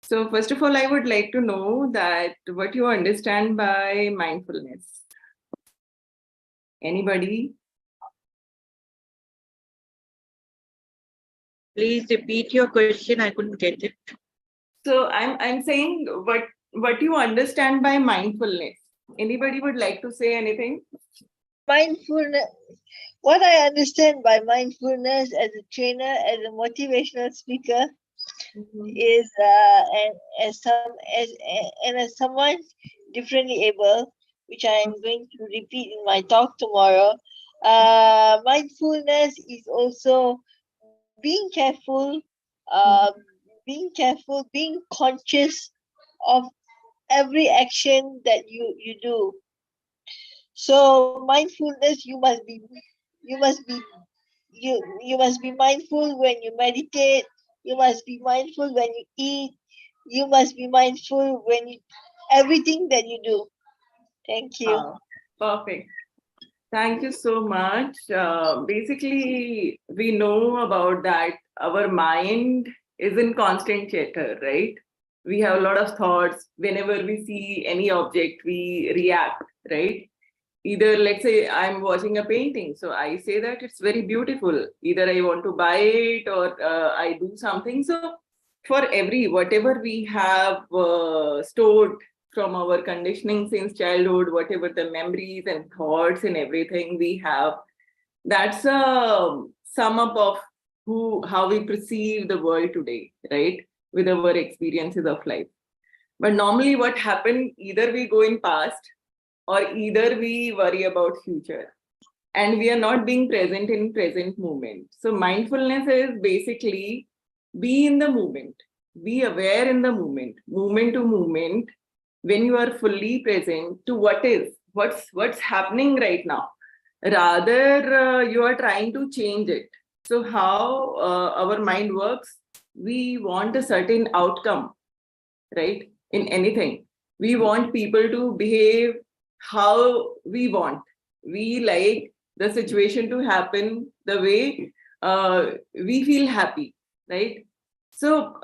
So first of all, I would like to know that what you understand by mindfulness. Anybody? Please repeat your question. I couldn't get it. So I'm saying what you understand by mindfulness. Anybody would like to say anything? Mindfulness. What I understand by mindfulness as a trainer, as a motivational speaker, is as someone differently able, which I am going to repeat in my talk tomorrow. Mindfulness is also being careful, being conscious of every action that you do. So mindfulness, you must be you must be mindful when you meditate. You must be mindful when you eat. You must be mindful when you everything that you do. Thank you. Perfect. Thank you so much. Basically, we know about that our mind is in constant chatter, right? We have a lot of thoughts. Whenever we see any object, we react, right? Either, let's say, I'm watching a painting, so I say that it's very beautiful. Either I want to buy it or I do something. So for whatever we have stored from our conditioning since childhood, whatever the memories and thoughts and everything we have, that's a sum up of how we perceive the world today, right? With our experiences of life. But normally what happened, either we go in past or either we worry about future. And we are not being present in present moment. So mindfulness is basically be in the moment, be aware in the moment to moment, when you are fully present to what's happening right now, rather you are trying to change it. So how our mind works, we want a certain outcome, right? In anything, we want people to behave how we want. We like the situation to happen the way we feel happy, right? So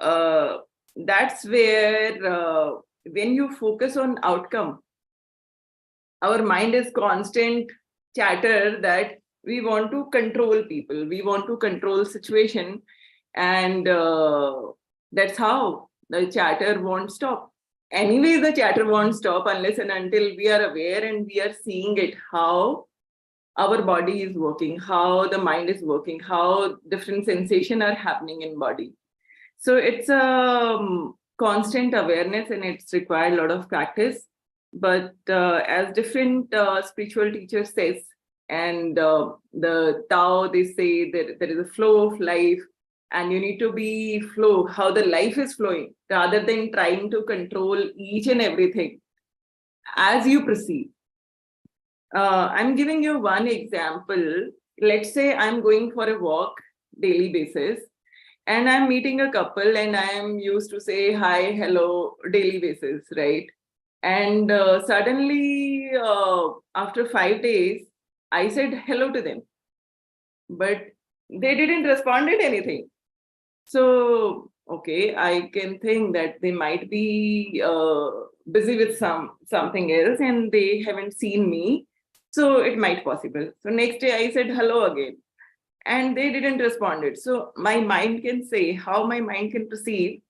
that's where when you focus on outcome, our mind is constant chatter that we want to control people, we want to control situation, and that's how the chatter won't stop. Anyway, the chatter won't stop unless and until we are aware and we are seeing it, how our body is working, how the mind is working, how different sensations are happening in body. So it's a constant awareness and it's required a lot of practice. But as different spiritual teachers says, and the Tao, they say that there is a flow of life and you need to be flow, how the life is flowing, rather than trying to control each and everything as you perceive. I'm giving you one example. Let's say I'm going for a walk daily basis and I'm meeting a couple and I'm used to say hi, hello, daily basis, right? And suddenly, after 5 days, I said hello to them, but they didn't respond to anything. So, okay, I can think that they might be busy with something else and they haven't seen me. So it might possible. So next day I said hello again and they didn't respond it. So my mind can say, how my mind can perceive,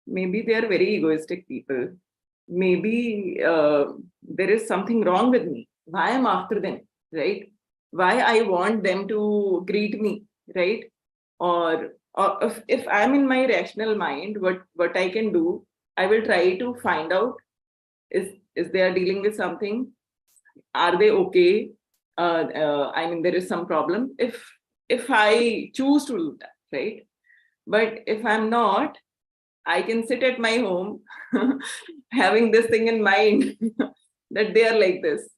maybe they are very egoistic people. Maybe there is something wrong with me. Why I'm after them, right? Why I want them to greet me, right? Or if I'm in my rational mind, what I can do, I will try to find out is they are dealing with something, are they okay? I mean, there is some problem. If I choose to do that, right? But if I'm not, I can sit at my home having this thing in mind that they are like this.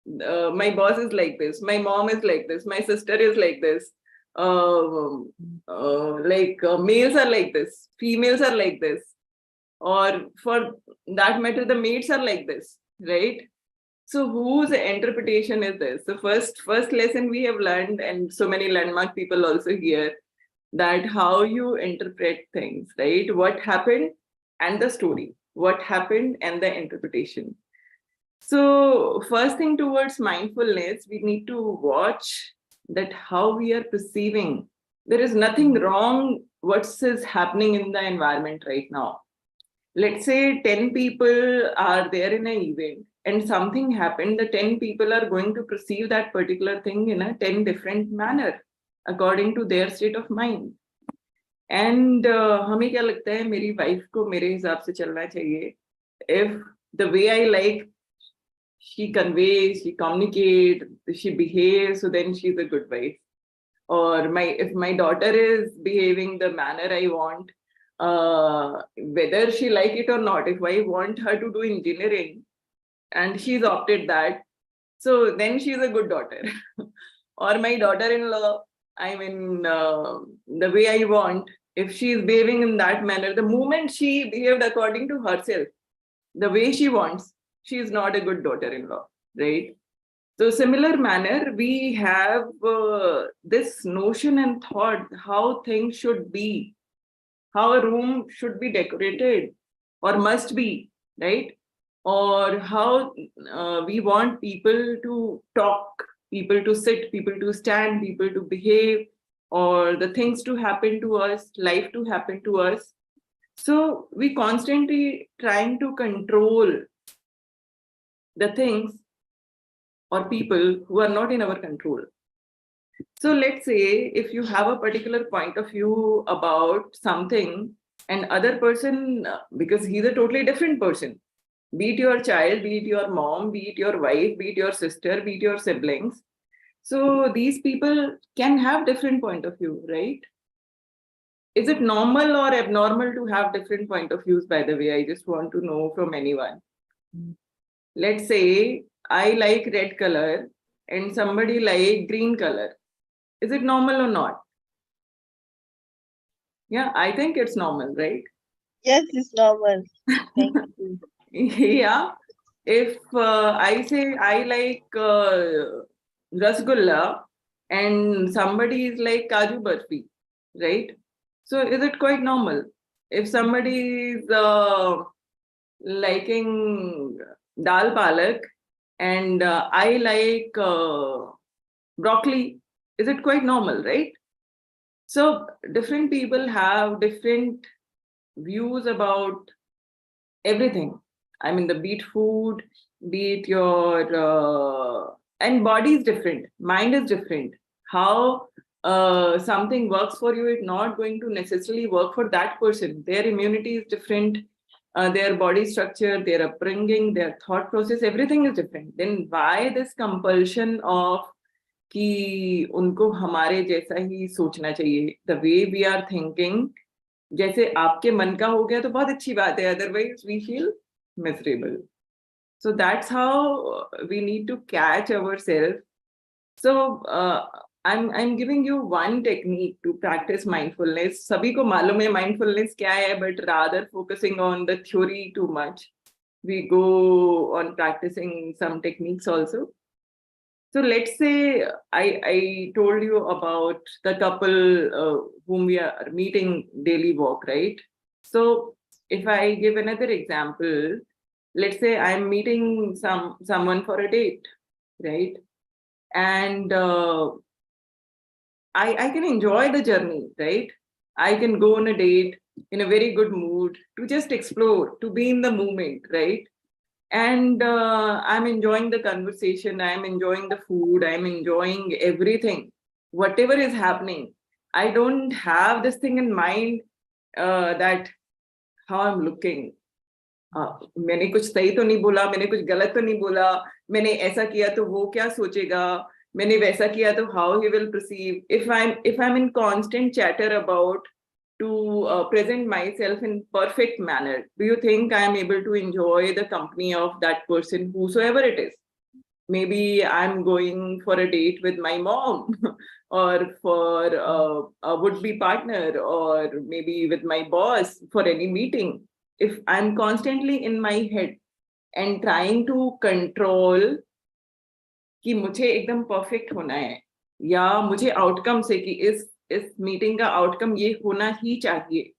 My boss is like this. My mom is like this. My sister is like this. Males are like this. Females are like this. Or for that matter, the mates are like this, right? So whose interpretation is this? The first lesson we have learned, and so many landmark people also here, that how you interpret things, right? What happened, and the story, what happened and the interpretation. So first thing towards mindfulness, we need to watch that how we are perceiving. There is nothing wrong what is happening in the environment right now. Let's say 10 people are there in an event and something happened, the 10 people are going to perceive that particular thing in a 10 different manner according to their state of mind. And हमें क्या लगता है मेरी wife को मेरे हिसाब से चलना चाहिए. If the way I like, she conveys, she communicates, she behaves, so then she's a good wife. Or if my daughter is behaving the manner I want, whether she like it or not, if I want her to do engineering and she's opted that, so then she's a good daughter. Or my daughter-in-law, I mean, the way I want, if she's behaving in that manner, the moment she behaved according to herself, the way she wants, she is not a good daughter-in-law, right? So similar manner, we have this notion and thought how things should be, how a room should be decorated or must be, right? Or how we want people to talk, people to sit, people to stand, people to behave, or the things to happen to us, life to happen to us. So we constantly trying to control the things or people who are not in our control. So let's say if you have a particular point of view about something and other person, because he's a totally different person, be it your child, be it your mom, be it your wife, be it your sister, be it your siblings. So these people can have different point of view, right? Is it normal or abnormal to have different point of views, by the way? I just want to know from anyone. Let's say I like red color and somebody like green color. Is it normal or not? Yeah, I think it's normal, right? Yes, it's normal. Thank you. Yeah. If I say I like rasgulla and somebody is like kaju barfi, right? So is it quite normal? If somebody is liking dal palak and I like broccoli, is it quite normal, right? So different people have different views about everything. I mean, the beat food, be it your and body is different, mind is different. How something works for you is not going to necessarily work for that person. Their immunity is different, their body structure, their upbringing, their thought process, everything is different. Then why this compulsion of कि उनको हमारे जैसा ही सोचना चाहिए? The way we are thinking, जैसे आपके मन का हो गया तो बहुत अच्छी बात है, otherwise we feel miserable. So that's how we need to catch ourselves. So I'm giving you one technique to practice mindfulness. सभी को मालूम है mindfulness क्या है, but rather focusing on the theory too much, we go on practicing some techniques also. So let's say I told you about the couple whom we are meeting daily walk, right? So if I give another example, let's say I'm meeting someone for a date, right? And I can enjoy the journey, right? I can go on a date in a very good mood to just explore, to be in the moment, right? And I'm enjoying the conversation, I'm enjoying the food, I'm enjoying everything, whatever is happening. I don't have this thing in mind that how I'm looking. मैंने कुछ सही तो नहीं बोला, मैंने कुछ गलत तो नहीं बोला, मैंने ऐसा किया तो वो क्या सोचेगा, मैंने वैसा किया तो how he will perceive. If I'm in constant chatter about to present myself in perfect manner, do you think I am able to enjoy the company of that person, whosoever it is? Maybe I'm going for a date with my mom or for a would-be partner, or maybe with my boss for any meeting. If I'm constantly in my head and trying to control कि मुझे एकदम perfect होना है, या मुझे outcome से कि इस मीटिंग का आउटकम ये होना ही चाहिए,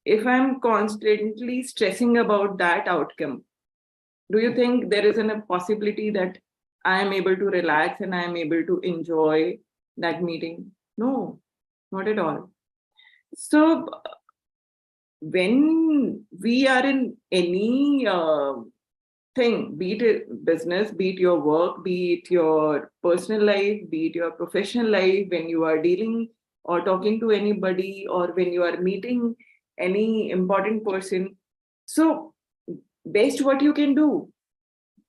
if I'm constantly stressing about that outcome, do you think there is a possibility that I am able to relax and I am able to enjoy that meeting? No, not at all. So when we are in any thing, be it business, be it your work, be it your personal life, be it your professional life, when you are dealing or talking to anybody, or when you are meeting any important person, so best what you can do,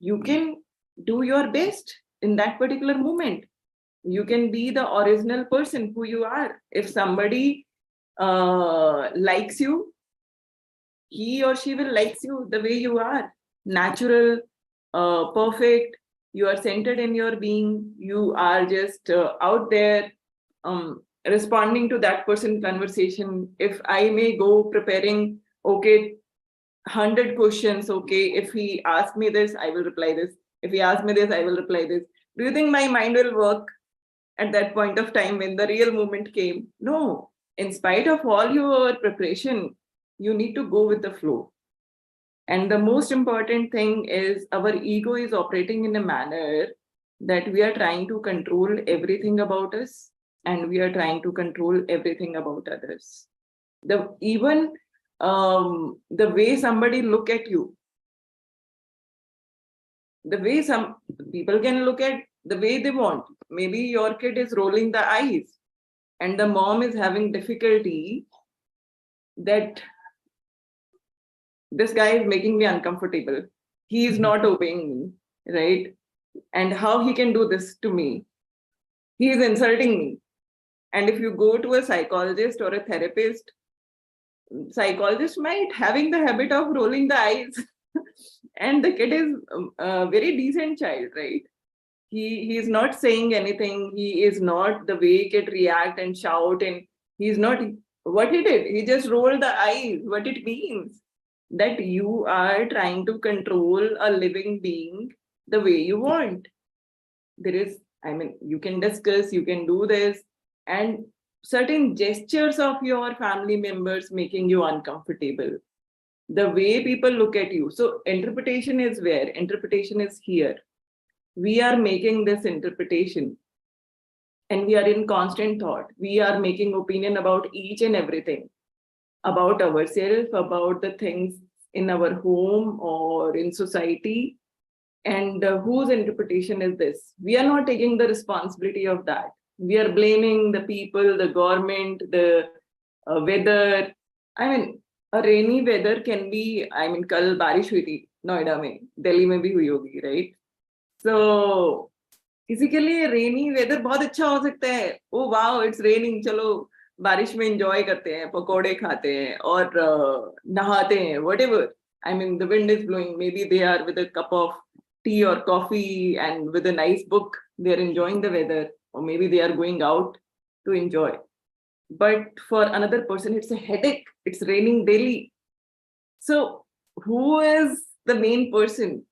you can do your best in that particular moment. You can be the original person who you are. If somebody likes you, he or she will likes you the way you are, natural, perfect. You are centered in your being. You are just out there, responding to that person conversation. If I may go preparing, okay, 100 questions, okay, if he asks me this, I will reply this. If he asks me this, I will reply this. Do you think my mind will work at that point of time when the real moment came? No. In spite of all your preparation, you need to go with the flow. And the most important thing is our ego is operating in a manner that we are trying to control everything about us, and we are trying to control everything about others. Even the way somebody look at you, the way some people can look at the way they want. Maybe your kid is rolling the eyes and the mom is having difficulty that this guy is making me uncomfortable. He is not obeying me, right? And how he can do this to me? He is insulting me. And if you go to a psychologist or a therapist, psychologist might having the habit of rolling the eyes and the kid is a very decent child, right? He is not saying anything. He is not the way kid react and shout, and he's not what he did. He just rolled the eyes. What it means that you are trying to control a living being the way you want. There is, I mean, you can discuss, you can do this, and certain gestures of your family members making you uncomfortable, the way people look at you. So interpretation is where? Interpretation is here. We are making this interpretation and we are in constant thought. We are making opinion about each and everything, about ourselves, about the things in our home or in society. And whose interpretation is this? We are not taking the responsibility of that. We are blaming the people, the government, the weather. I mean, a rainy weather can be, I mean, kal barish hui thi Noida mein, Delhi mein bhi hui hogi, right? So किसी के लिए rainy weather बहुत अच्छा हो सकता है. Oh wow, it's raining, चलो बारिश में एंजॉय करते हैं, पकोड़े खाते हैं और नहाते हैं, whatever. I mean, the wind is blowing. Maybe they are with a cup of tea or coffee and with a nice book. They are enjoying the weather, or maybe they are going out to enjoy. But for another person, it's a headache. It's raining daily. So who is the main person?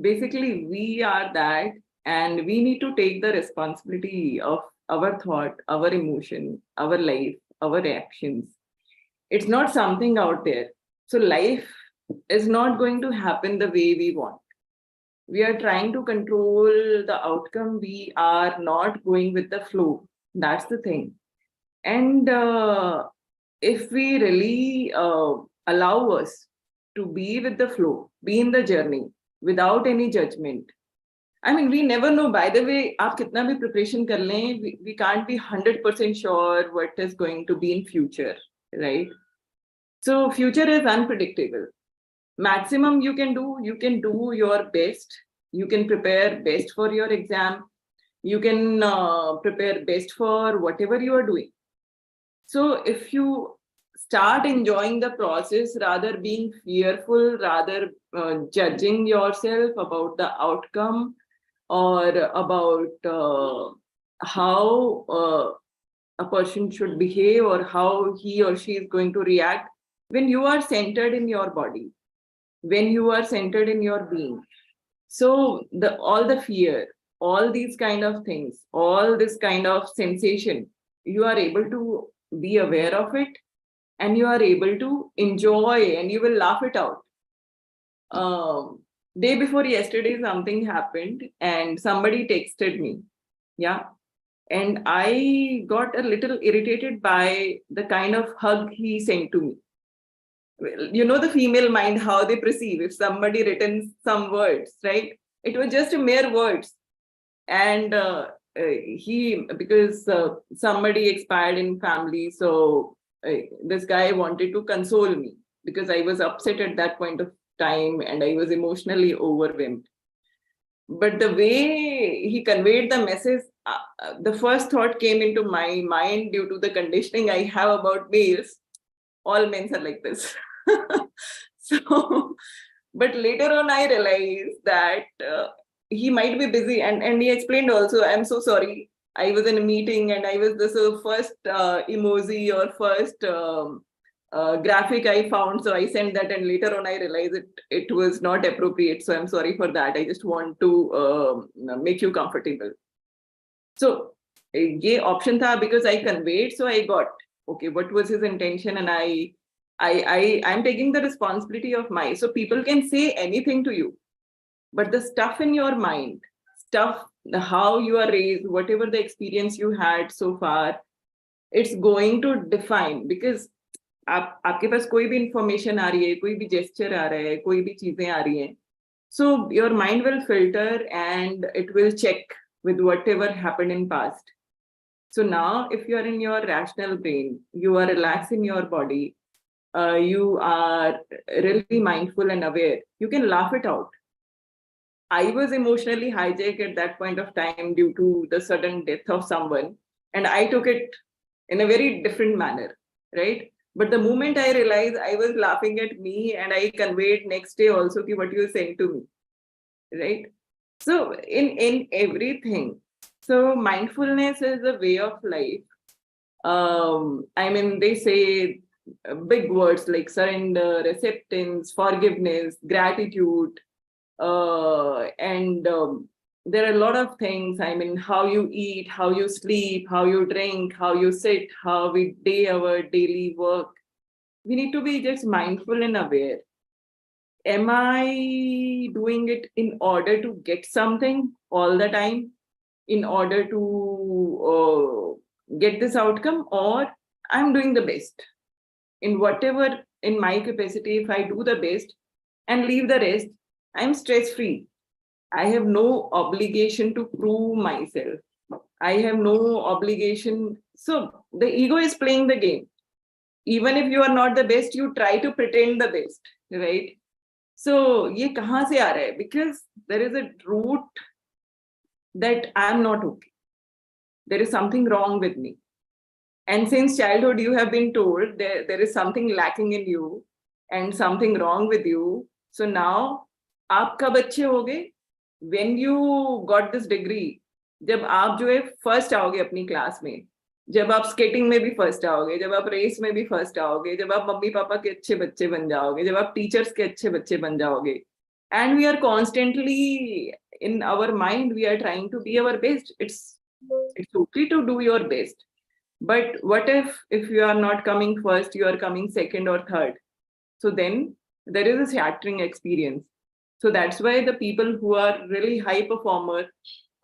Basically, we are that, and we need to take the responsibility of our thought, our emotion, our life, our actions. It's not something out there. So life is not going to happen the way we want. We are trying to control the outcome. We are not going with the flow. That's the thing. And if we really allow us to be with the flow, be in the journey without any judgment. I mean, we never know. By the way, आप कितना भी preparation कर लें, we can't be 100% sure what is going to be in future, right? So future is unpredictable. Maximum you can do your best. You can prepare best for your exam. You can prepare best for whatever you are doing. So if you start enjoying the process, rather being fearful, rather judging yourself about the outcome or about how a person should behave or how he or she is going to react, when you are centered in your body, when you are centered in your being, so all the fear, all these kind of things, all this kind of sensation, you are able to be aware of it and you are able to enjoy and you will laugh it out. Day before yesterday, something happened and somebody texted me. Yeah. And I got a little irritated by the kind of hug he sent to me. Well, you know, the female mind, how they perceive if somebody written some words, right? It was just a mere words. And because somebody expired in family, so this guy wanted to console me because I was upset at that point of time and I was emotionally overwhelmed. But the way he conveyed the message, the first thought came into my mind due to the conditioning I have about males. All men are like this. So, but later on, I realized that he might be busy, and he explained also, I'm so sorry. I was in a meeting and I was this first emoji or first graphic I found. So I sent that, and later on I realized it was not appropriate. So I'm sorry for that. I just want to make you comfortable. So ये option था because I conveyed. So I got, okay, what was his intention, and I'm taking the responsibility of my. So people can say anything to you, but the stuff in your mind, stuff, how you are raised, whatever the experience you had so far, it's going to define, because आपके पास कोई भी information आ रही है, कोई भी gesture आ रहा है, कोई भी चीजें आ रही हैं, so your mind will filter and it will check with whatever happened in past. So now if you are in your rational brain, you are relaxed in your body, you are really mindful and aware, you can laugh it out. I was emotionally hijacked at that point of time due to the sudden death of someone, and I took it in a very different manner, right? But the moment I realized, I was laughing at me, and I conveyed next day also what you were saying to me, right? So in everything, so mindfulness is a way of life. I mean, they say big words like surrender, acceptance, forgiveness, gratitude, and there are a lot of things. I mean, how you eat, how you sleep, how you drink, how you sit, how we do our daily work. We need to be just mindful and aware. Am I doing it in order to get something all the time, in order to get this outcome, or I'm doing the best in whatever in my capacity? If I do the best and leave the rest, I'm stress free. I have no obligation to prove myself. I have no obligation. So the ego is playing the game. Even if you are not the best, you try to pretend the best, right? So ये कहाँ से आ रहा है? Because there is a root that I'm not okay. There is something wrong with me. And since childhood, you have been told there is something lacking in you and something wrong with you. So now, आप कब अच्छे होगे? When you got this degree, जब आप जो है first आओगे अपनी क्लास में, जब आप स्केटिंग में भी फर्स्ट आओगे, जब आप रेस में भी फर्स्ट आओगे, जब आप मम्मी पापा के अच्छे बच्चे बन जाओगे, जब आप टीचर्स के अच्छे बच्चे बन जाओगे. And we are constantly in our mind, we are trying to be our best. It's okay to do your best. But what if you are not coming first, you are coming second or third? So then there is a shattering experience. So that's why the people who are really high performer,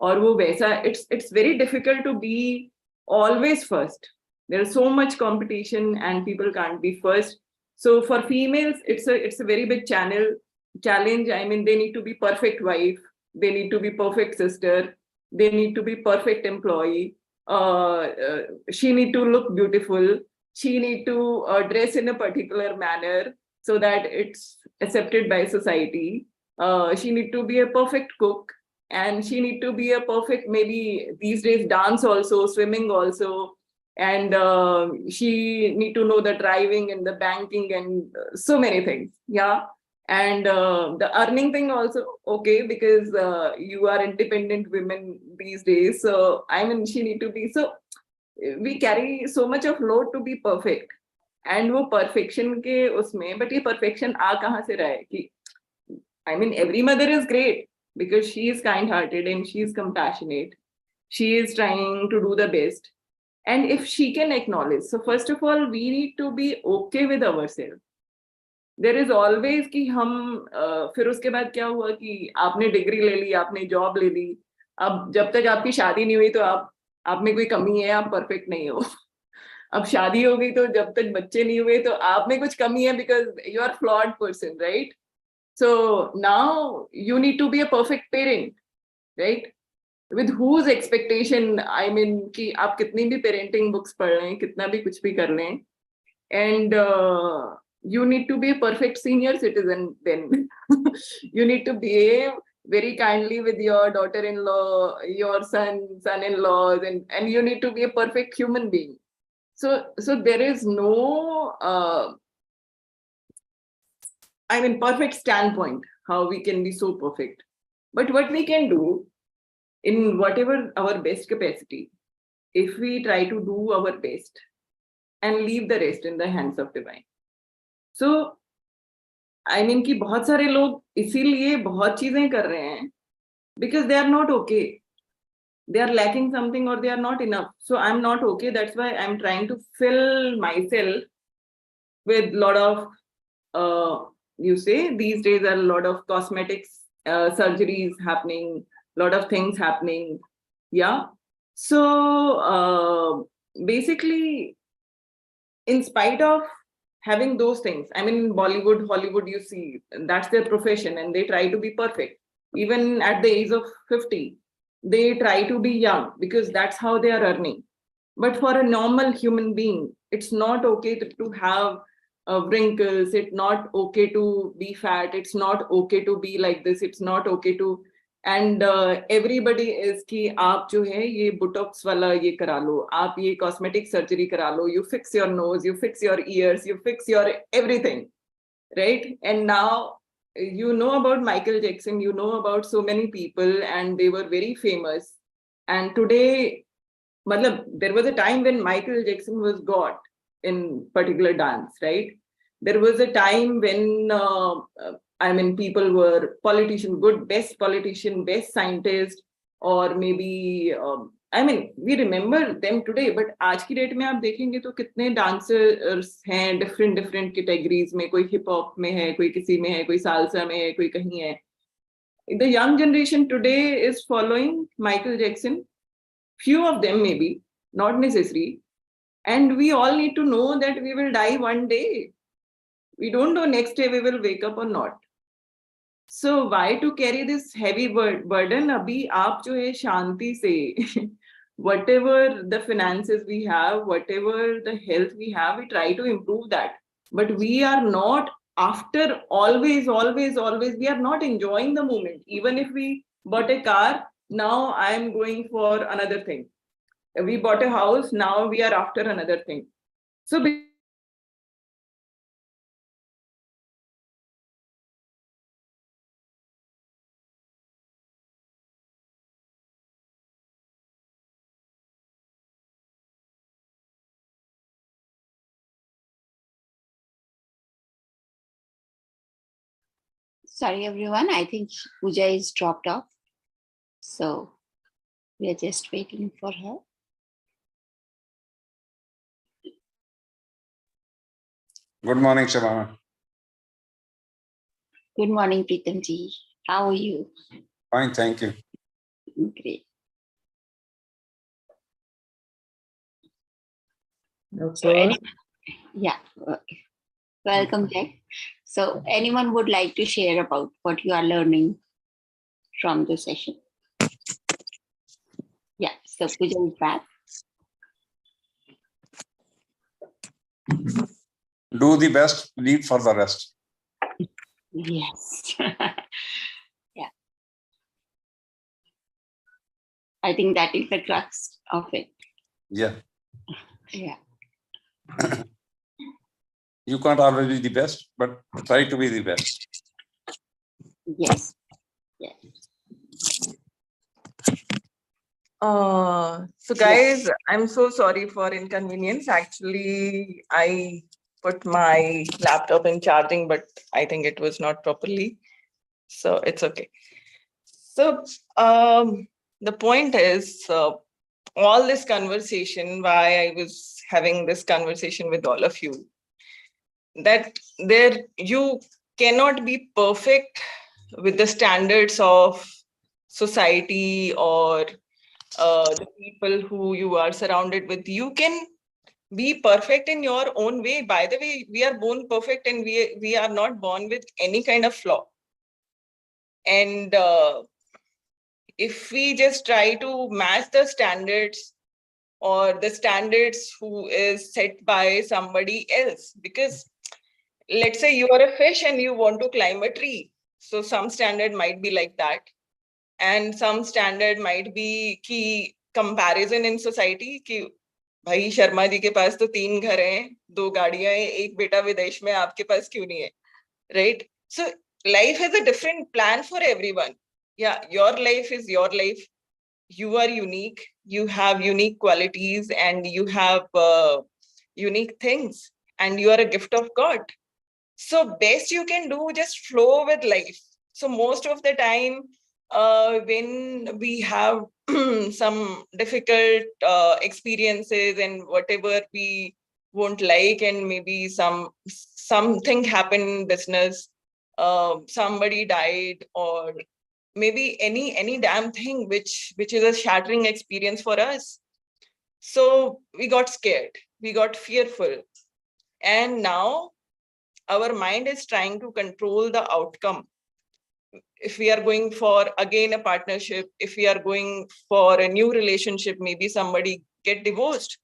or wo waisa, it's very difficult to be always first. There's so much competition and people can't be first. So for females, it's a very big challenge. I mean, they need to be perfect wife, they need to be perfect sister, they need to be perfect employee. She need to look beautiful, she need to dress in a particular manner so that it's accepted by society. She need to be a perfect cook, and she need to be a perfect, maybe these days, dance also, swimming also, and she need to know the driving and the banking and so many things. Yeah. And the earning thing also, okay, because you are independent women these days. So I mean, she need to be, so we carry so much of load to be perfect. And वो perfection के उसमें, but ये perfection आ कहाँ से रहा है कि, I mean, every mother is great because she is kind-hearted and she is compassionate. She is trying to do the best. And if she can acknowledge, so first of all, we need to be okay with ourselves. There is always कि हम फिर उसके बाद क्या हुआ कि आपने degree ले ली, आपने जॉब ले ली, अब जब तक आपकी शादी नहीं हुई तो आप में कोई कमी है, आप परफेक्ट नहीं हो. अब शादी हो गई तो जब तक बच्चे नहीं हुए तो आप में कुछ कमी है, because you are flawed person, right? So now you need to be a perfect parent, right? With whose expectation, I mean, कि आप कितनी भी parenting books पढ़ लें, कितना भी कुछ भी कर लें, and you need to be a perfect senior citizen then. You need to behave very kindly with your daughter-in-law, your son-in-laws, and you need to be a perfect human being. So there is no perfect standpoint how we can be so perfect. But what we can do in whatever our best capacity, if we try to do our best and leave the rest in the hands of divine. So कि बहुत सारे लोग इसीलिए बहुत चीजें कर रहे हैं because they are not okay. They are lacking something or they are not enough. So I'm not okay. That's why I'm trying to fill myself with a lot of you say these days are a lot of cosmetics surgeries happening, lot of things happening. Yeah. So basically, in spite of having those things, in Bollywood, Hollywood, you see, that's their profession and they try to be perfect. Even at the age of 50, they try to be young because that's how they are earning. But for a normal human being, it's not okay to have wrinkles. It's not okay to be fat. It's not okay to be like this. It's not okay to, and everybody is कि आप जो है ये botox वाला ये करा लो, आप ये cosmetic surgery करा लो, you fix your nose, you fix your ears, you fix your everything, right? And now you know about Michael Jackson, you know about so many people, and they were very famous. And today, there was a time when Michael Jackson was God in particular dance, right? There was a time when people were politician, good, best politician, best scientist, or maybe we remember them today. But आज की date में आप देखेंगे तो कितने dancers हैं different categories में, कोई hip hop में है, कोई किसी में है, कोई salsa में है, कोई कहीं है. The young generation today is following Michael Jackson. Few of them maybe, not necessary. And we all need to know that we will die one day. We don't know next day we will wake up or not. So why to carry this heavy burden? Abhi aap jo hai shanti se, whatever the finances we have, whatever the health we have, we try to improve that. But we are not after always, we are not enjoying the moment. Even if we bought a car, now I am going for another thing. We bought a house, now we are after another thing. So Sorry, everyone. I think Pooja is dropped off. So we are just waiting for her. Good morning, Shabana. Good morning, Pritam ji. How are you? Fine, thank you. Great. So Welcome, Jack. So anyone would like to share about what you are learning from the session? Yeah, so Pooja is back. Do the best, leave for the rest. Yes. Yeah. I think that is the crux of it. Yeah. Yeah. You can't always be the best, but try to be the best. Yes. Yes. So guys, I'm so sorry for inconvenience. Actually, I put my laptop in charging, but I think it was not properly. So it's okay. So the point is, all this conversation, why I was having this conversation with all of you, that you cannot be perfect with the standards of society or the people who you are surrounded with. You can be perfect in your own way. By the way, we are born perfect, and we are not born with any kind of flaw. And if we just try to match the standards or the standards who is set by somebody else, because let's say you are a fish and you want to climb a tree, so some standard might be like that, and some standard might be ki comparison in society ki भाई शर्मा जी के पास तो 3 घर हैं, 2 गाड़ियां हैं, एक बेटा विदेश में, आपके पास क्यों नहीं है, right? So life has a different plan for everyone. Yeah, your life is your life. You are unique. You have unique qualities, and you have unique things, and you are a gift of God. So best you can do, just flow with life. So most of the time, when we have some difficult experiences and whatever we won't like, and maybe something happened in business, somebody died, or maybe any damn thing which is a shattering experience for us. So we got scared, we got fearful, and now our mind is trying to control the outcome. If we are going for again a partnership, if we are going for a new relationship, maybe somebody get divorced.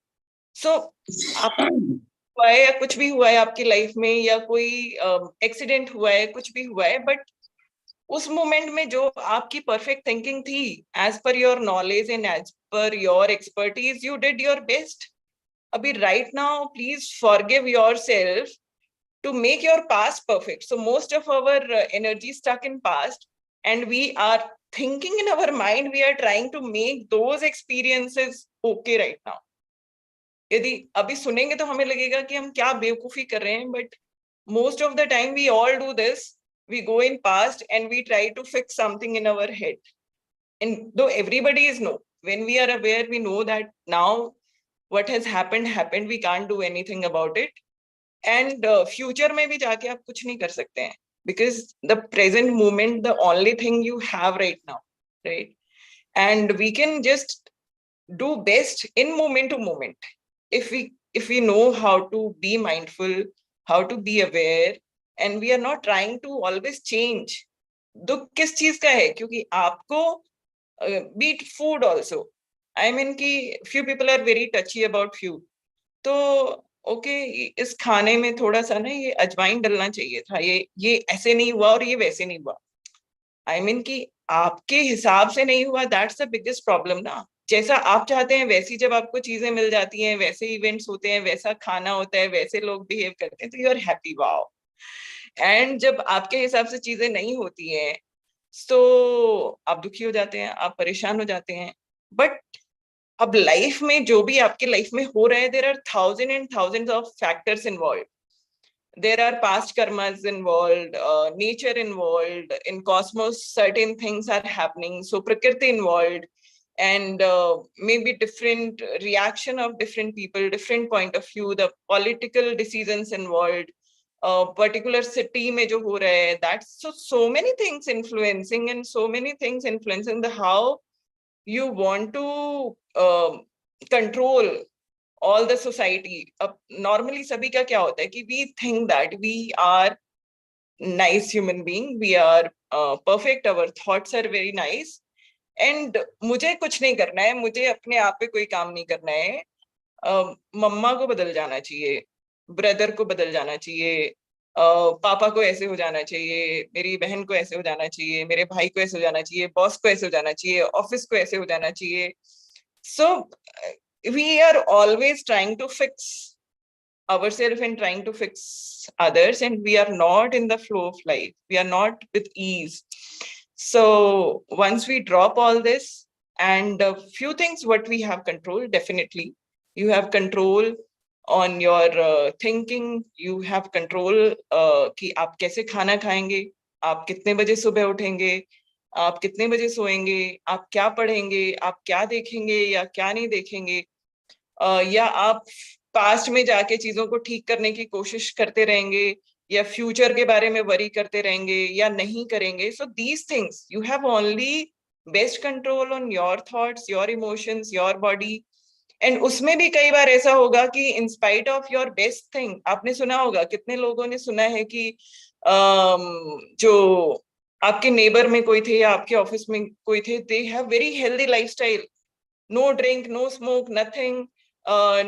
So हुआ है या कुछ भी हुआ है आपकी life में, या कोई एक्सीडेंट हुआ है, कुछ भी हुआ है, बट उस मोमेंट में जो आपकी परफेक्ट थिंकिंग थी, as per your knowledge and as per your expertise, you did your best. अभी right now please forgive yourself to make your past perfect. So most of our energy stuck in past, and we are thinking in our mind, we are trying to make those experiences okay right now. यदि अभी सुनेंगे तो हमें लगेगा कि हम क्या बेवकूफी कर रहे हैं, but most of the time we all do this. We go in past and we try to fix something in our head. And though everybody is no, when we are aware, we know that now what has happened, we can't do anything about it. And future में भी जाके आप कुछ नहीं कर सकते हैं, because the present moment, the only thing you have right now, right? And we can just do best in moment to moment if we know how to be mindful, how to be aware, and we are not trying to always change. दुख किस चीज का है? क्योंकि आपको beat food also. I mean कि few people are very touchy about food. तो okay, इस खाने में थोड़ा सा ना ये अजवाइन डलना चाहिए था, ये ऐसे नहीं हुआ और ये वैसे नहीं हुआ. आई मीन कि आपके हिसाब से नहीं हुआ, दैट्स द बिगेस्ट प्रॉब्लम ना. जैसा आप चाहते हैं वैसी जब आपको चीजें मिल जाती हैं, वैसे इवेंट्स होते हैं, वैसा खाना होता है, वैसे लोग बिहेव करते हैं, तो you are happy, wow. And जब आपके हिसाब से चीजें नहीं होती हैं, तो आप दुखी हो जाते हैं, आप परेशान हो जाते हैं. बट अब लाइफ में जो भी आपके लाइफ में हो रहा है, there are thousand and thousands of factors involve. There are past karmas involved, nature involved, in cosmos certain things are happening, so prakriti involved, and maybe different reaction of different people, different point of view, the political decisions involved, particular city mein jo ho raha hai, that's so many things influencing, and so many things influencing the how you want to control all the society. अब normally सभी का क्या होता है कि we think that we are nice human being, we are perfect, our thoughts are very nice, and मुझे कुछ नहीं करना है, मुझे अपने आप पे कोई काम नहीं करना है. मम्मा को बदल जाना चाहिए, ब्रदर को बदल जाना चाहिए, पापा को ऐसे हो जाना चाहिए, मेरी बहन को ऐसे हो जाना चाहिए, मेरे भाई को ऐसे हो जाना चाहिए, बॉस को ऐसे हो जाना चाहिए, ऑफिस को ऐसे हो जाना चाहिए. So we are always trying to fix ourselves and trying to fix others, and we are not in the flow of life, we are not with ease. So once we drop all this, and a few things what we have control, definitely you have control on your thinking, you have control कि आप कैसे खाना खाएंगे, आप कितने बजे सुबह उठेंगे, आप कितने बजे सोएंगे, आप क्या पढ़ेंगे, आप क्या देखेंगे या क्या नहीं देखेंगे, या आप पास्ट में जाके चीजों को ठीक करने की कोशिश करते रहेंगे या फ्यूचर के बारे में वरी करते रहेंगे या नहीं करेंगे. So these things you have only best control on your thoughts, your emotions, your body. And उसमें भी कई बार ऐसा होगा कि in spite of your best thing, आपने सुना होगा, कितने लोगों ने सुना है कि जो आपके नेबर में कोई थे या आपके ऑफिस में कोई थे, they have very healthy lifestyle, no drink, no smoke, nothing,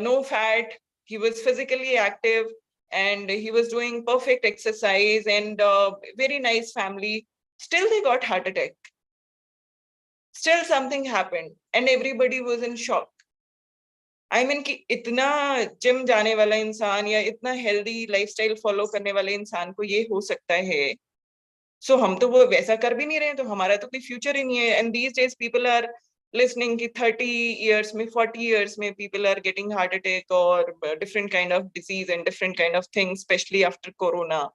no fat. He was physically active and he was doing perfect exercise and very nice family. Still, they got heart attack. Still, something happened and everybody was in shock. I mean कि इतना gym जाने वाला इंसान या इतना healthy lifestyle follow करने वाले इंसान को ये हो सकता है. सो हम तो वो वैसा कर भी नहीं रहे, तो हमारा तो कोई फ्यूचर ही नहीं है. And these days people are listening कि 30 years में, 40 years में people are getting heart attack or different kind of disease and different kind of things, especially after corona.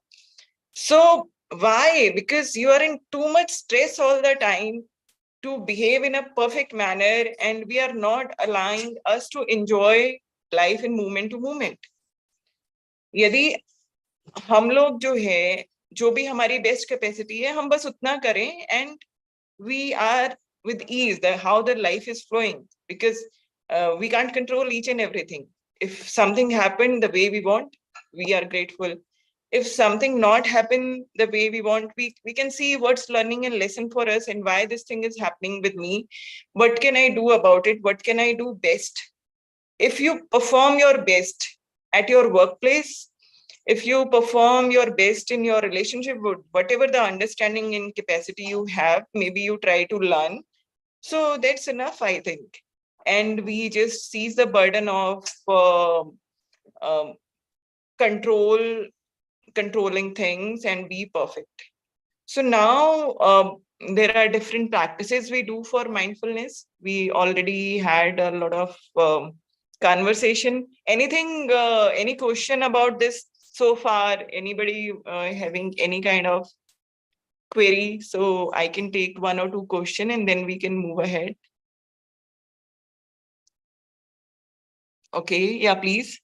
So why? Because you are in too much stress all the time to behave in a perfect manner and we are not allowing us to enjoy life in moment to moment. यदि हम लोग जो है, जो भी हमारी best capacity है, हम बस उतना करें and we are with ease how the life is flowing, because we can't control each and everything. If something happened the way we want, we are grateful. If something not happen the way we want, we can see what's learning and lesson for us and why this thing is happening with me. What can I do about it? What can I do best? If you perform your best at your workplace, if you perform your best in your relationship, whatever the understanding and capacity you have, maybe you try to learn. So that's enough, I think. And we just seize the burden of um, controlling things and be perfect. So now there are different practices we do for mindfulness. We already had a lot of conversation. Anything, any question about this so far? Anybody having any kind of query? So I can take one or two question and then we can move ahead. Okay, yeah, please.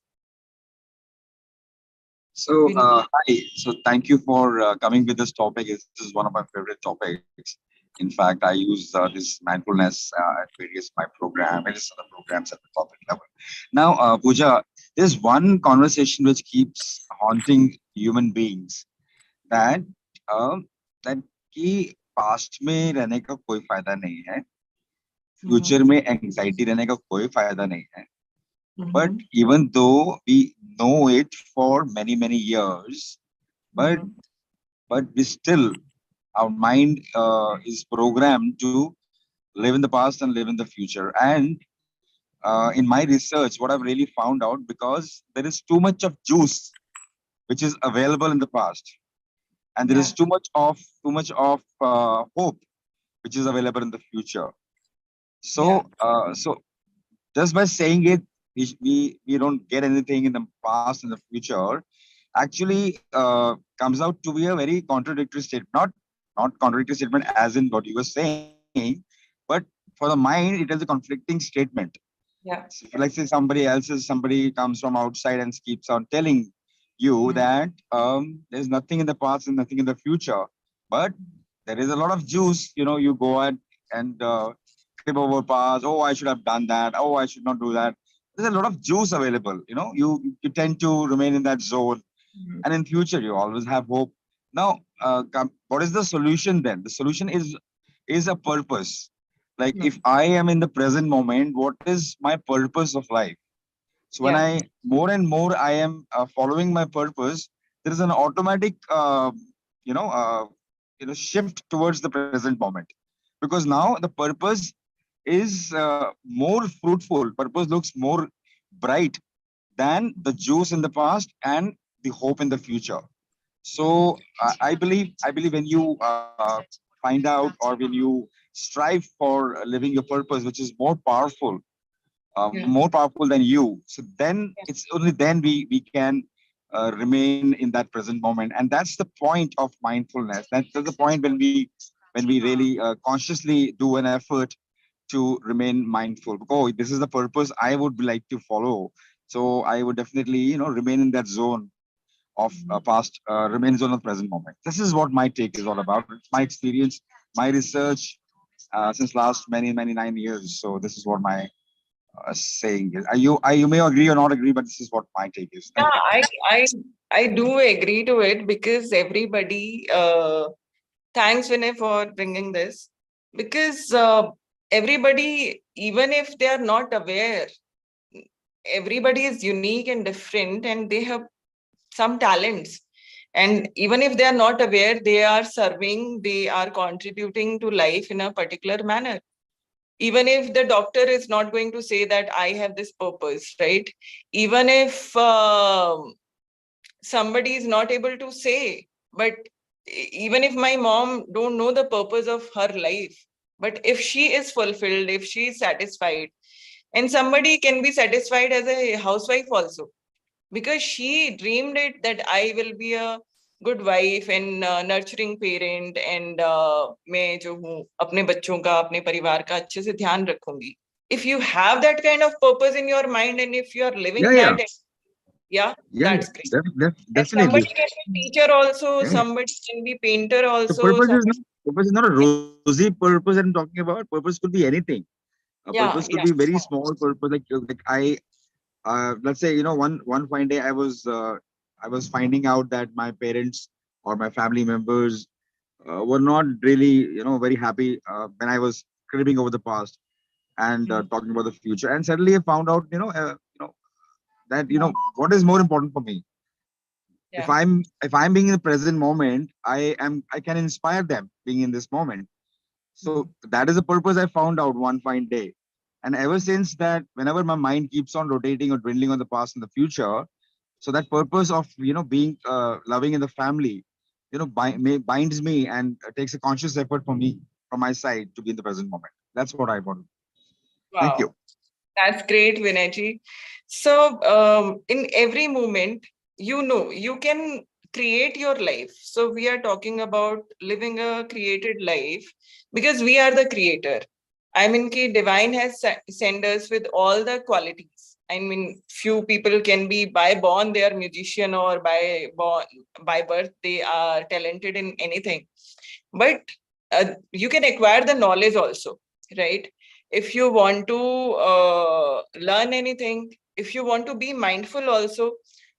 So, hi. So, thank you for coming with this topic. This is one of my favorite topics. In fact, I use this mindfulness at various my program, various other programs at the corporate level. Now, Pooja, there's one conversation which keeps haunting human beings that that कि past में रहने का कोई फायदा नहीं है, future में anxiety रहने का कोई फायदा नहीं है. But even though we know it for many years, but we still, our mind is programmed to live in the past and live in the future. And in my research, what I've really found out, because there is too much of juice which is available in the past, and there is too much of hope which is available in the future. So so just by saying it, we don't get anything in the past and the future, actually comes out to be a very contradictory statement. Not contradictory statement as in what you were saying, but for the mind it is a conflicting statement. So like say somebody comes from outside and keeps on telling you that there's nothing in the past and nothing in the future, but there is a lot of juice. You go out and trip over past. Oh, I should have done that. Oh, I should not do that. There's a lot of juice available. You tend to remain in that zone, and in future you always have hope. Now, what is the solution then? The solution is a purpose. Like if I am in the present moment, what is my purpose of life? So when I more and more I am following my purpose, there is an automatic shift towards the present moment, because now the purpose is more fruitful. Purpose looks more bright than the juice in the past and the hope in the future. So I believe when you find out, or when you strive for living your purpose, which is more powerful than you, so then it's only then we can remain in that present moment. And that's the point of mindfulness. That's the point when when we really consciously do an effort to remain mindful. Oh, this is the purpose I would like to follow. So I would definitely, remain in that zone of past, remain zone of present moment. This is what my take is all about. It's my experience, my research since last many 9 years. So this is what my saying is. You may agree or not agree, but this is what my take is. Thank Yeah, you. I do agree to it because everybody. Thanks, Vinay, for bringing this. Because everybody, even if they are not aware, everybody is unique and different, and they have some talents. And even if they are not aware, they are serving, they are contributing to life in a particular manner. Even if the doctor is not going to say that I have this purpose, right? Even if somebody is not able to say, but even if my mom don't know the purpose of her life, but if she is fulfilled, if she is satisfied, and somebody can be satisfied as a housewife also, because she dreamed it that I will be a good wife and nurturing parent, and मैं जो हूँ अपने बच्चों का अपने परिवार का अच्छे से ध्यान रखूंगी. If you have that kind of purpose in your mind, and if you are living Yeah, that, yeah, yeah, that's great. And definitely. somebody can be teacher also, Yeah. somebody can be painter The also. purpose is not a rosy purpose I'm talking about. Purpose could be anything. A Yeah, purpose could yeah. be very small purpose. Like I, let's say, one fine day I was finding out that my parents or my family members were not really, very happy when I was cribbing over the past and talking about the future. And suddenly I found out, that what is more important for me. Yeah. If I'm being in the present moment, I can inspire them being in this moment. So that is the purpose I found out one fine day. And ever since that, whenever my mind keeps on rotating or dwindling on the past and the future, so that purpose of being loving in the family, binds me and takes a conscious effort for me from my side to be in the present moment. That's what I want. Thank you. Wow. That's great, Vinayji. So, in every moment, you can create your life. So, we are talking about living a created life because we are the creator. I mean, ki divine has sent us with all the qualities. I mean, few people can be by born they are musician, or by birth they are talented in anything. But you can acquire the knowledge also, right? If you want to learn anything, if you want to be mindful also.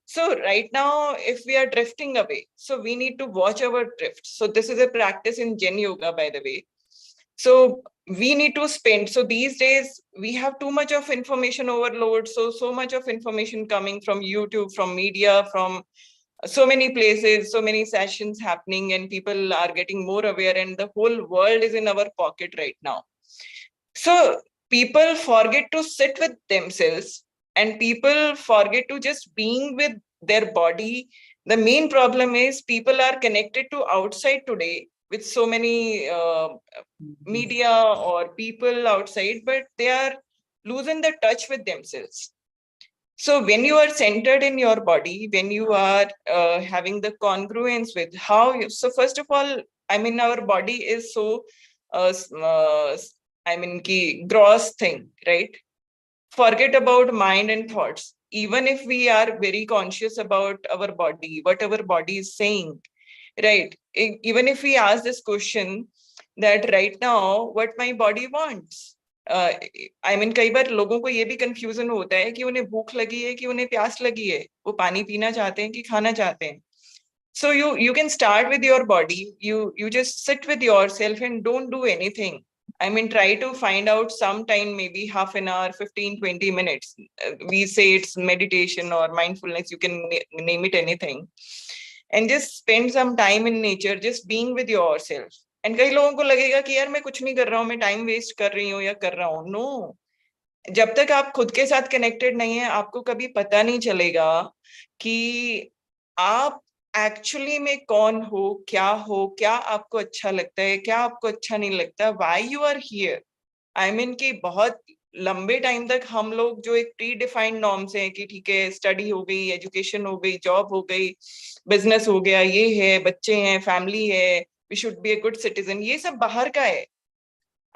So right now, if we are drifting away, so we need to watch our drift. So this is a practice in Zen Yoga, by the way. So we need to spend. So these days we have too much of information overload. So much of information coming from YouTube, from media, from so many places, so many sessions happening, and people are getting more aware, and the whole world is in our pocket right now. So people forget to sit with themselves, and people forget to just being with their body. The main problem is people are connected to outside today with so many media or people outside, but they are losing the touch with themselves. So when you are centered in your body, when you are having the congruence with how you, so first of all, I mean, our body is so, I mean, ki gross thing, right? Forget about mind and thoughts. Even if we are very conscious about our body, what our body is saying, right? Even if we ask this question that right now, what my body wants, I mean कई बार लोगों को ये भी confusion होता है कि उन्हें भूख लगी है कि उन्हें प्यास लगी है, वो पानी पीना चाहते हैं कि खाना चाहते हैं. So you can start with your body. You just sit with yourself and don't do anything. I mean, try to find out some time, maybe half an hour, 15-20 minutes. We say it's meditation or mindfulness. You can name it anything. And just spend some time in nature, just being with yourself. And कई लोगों को लगेगा कि यार मैं कुछ नहीं कर रहा हूँ, मैं टाइम वेस्ट कर रही हूँ या कर रहा हूँ. नो, जब तक आप खुद के साथ कनेक्टेड नहीं है, आपको कभी पता नहीं चलेगा कि आप एक्चुअली में कौन हो, क्या आपको अच्छा लगता है, क्या आपको अच्छा नहीं लगता, why you are here. I mean कि बहुत लंबे टाइम तक हम लोग जो एक प्री डिफाइंड नॉर्म्स हैं कि ठीक है, स्टडी हो गई, एजुकेशन हो गई, जॉब हो गई, बिजनेस हो गया, ये है, बच्चे हैं, फैमिली है, we should be a good citizen, ये सब बाहर का है।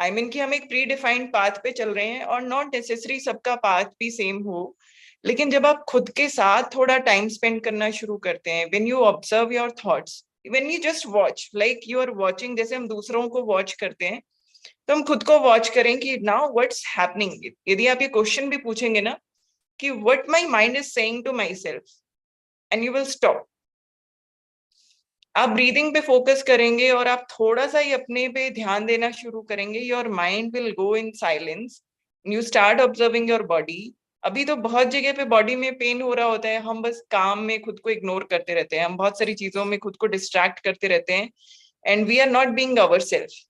आई मीन कि हम एक प्री डिफाइंड पाथ पे चल रहे हैं और नॉट नेसेसरी सबका पाथ भी सेम हो, लेकिन जब आप खुद के साथ थोड़ा टाइम स्पेंड करना शुरू करते हैं, when you observe your thoughts, when you just watch like you are watching, जैसे हम दूसरों को वॉच करते हैं, तो हम खुद को वॉच करें कि नाउ व्हाट्स हैपनिंग। यदि आप ये क्वेश्चन भी पूछेंगे ना कि what my mind is saying to myself, and you will stop. आप ब्रीदिंग पे फोकस करेंगे और आप थोड़ा सा ही अपने पे ध्यान देना शुरू करेंगे, your mind will go in silence, you start observing your body. अभी तो बहुत जगह पे बॉडी में पेन हो रहा होता है, हम बस काम में खुद को इग्नोर करते रहते हैं, हम बहुत सारी चीजों में खुद को डिस्ट्रैक्ट करते रहते हैं, and we are not being ourselves.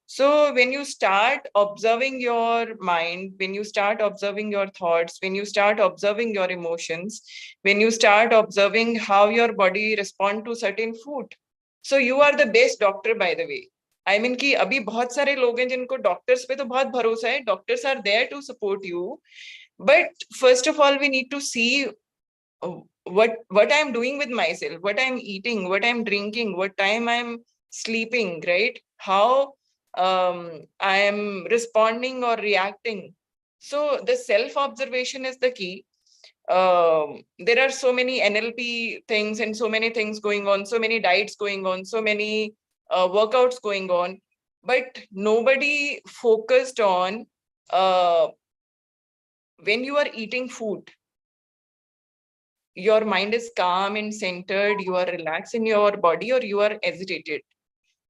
So when you start observing your mind, when you start observing your thoughts, when you start observing your emotions, when you start observing how your body respond to certain food, so you are the best doctor, by the way. I mean कि अभी बहुत सारे लोग हैं जिनको doctors पे तो बहुत भरोसा है, doctors are there to support you, but first of all we need to see what I am doing with myself, what I am eating, what I am drinking, what time I am sleeping, right? How I am responding or reacting. So the self observation is the key. There are so many NLP things and so many things going on, so many diets going on, so many workouts going on, but nobody focused on when you are eating food, your mind is calm and centered, you are relaxed in your body, or you are agitated.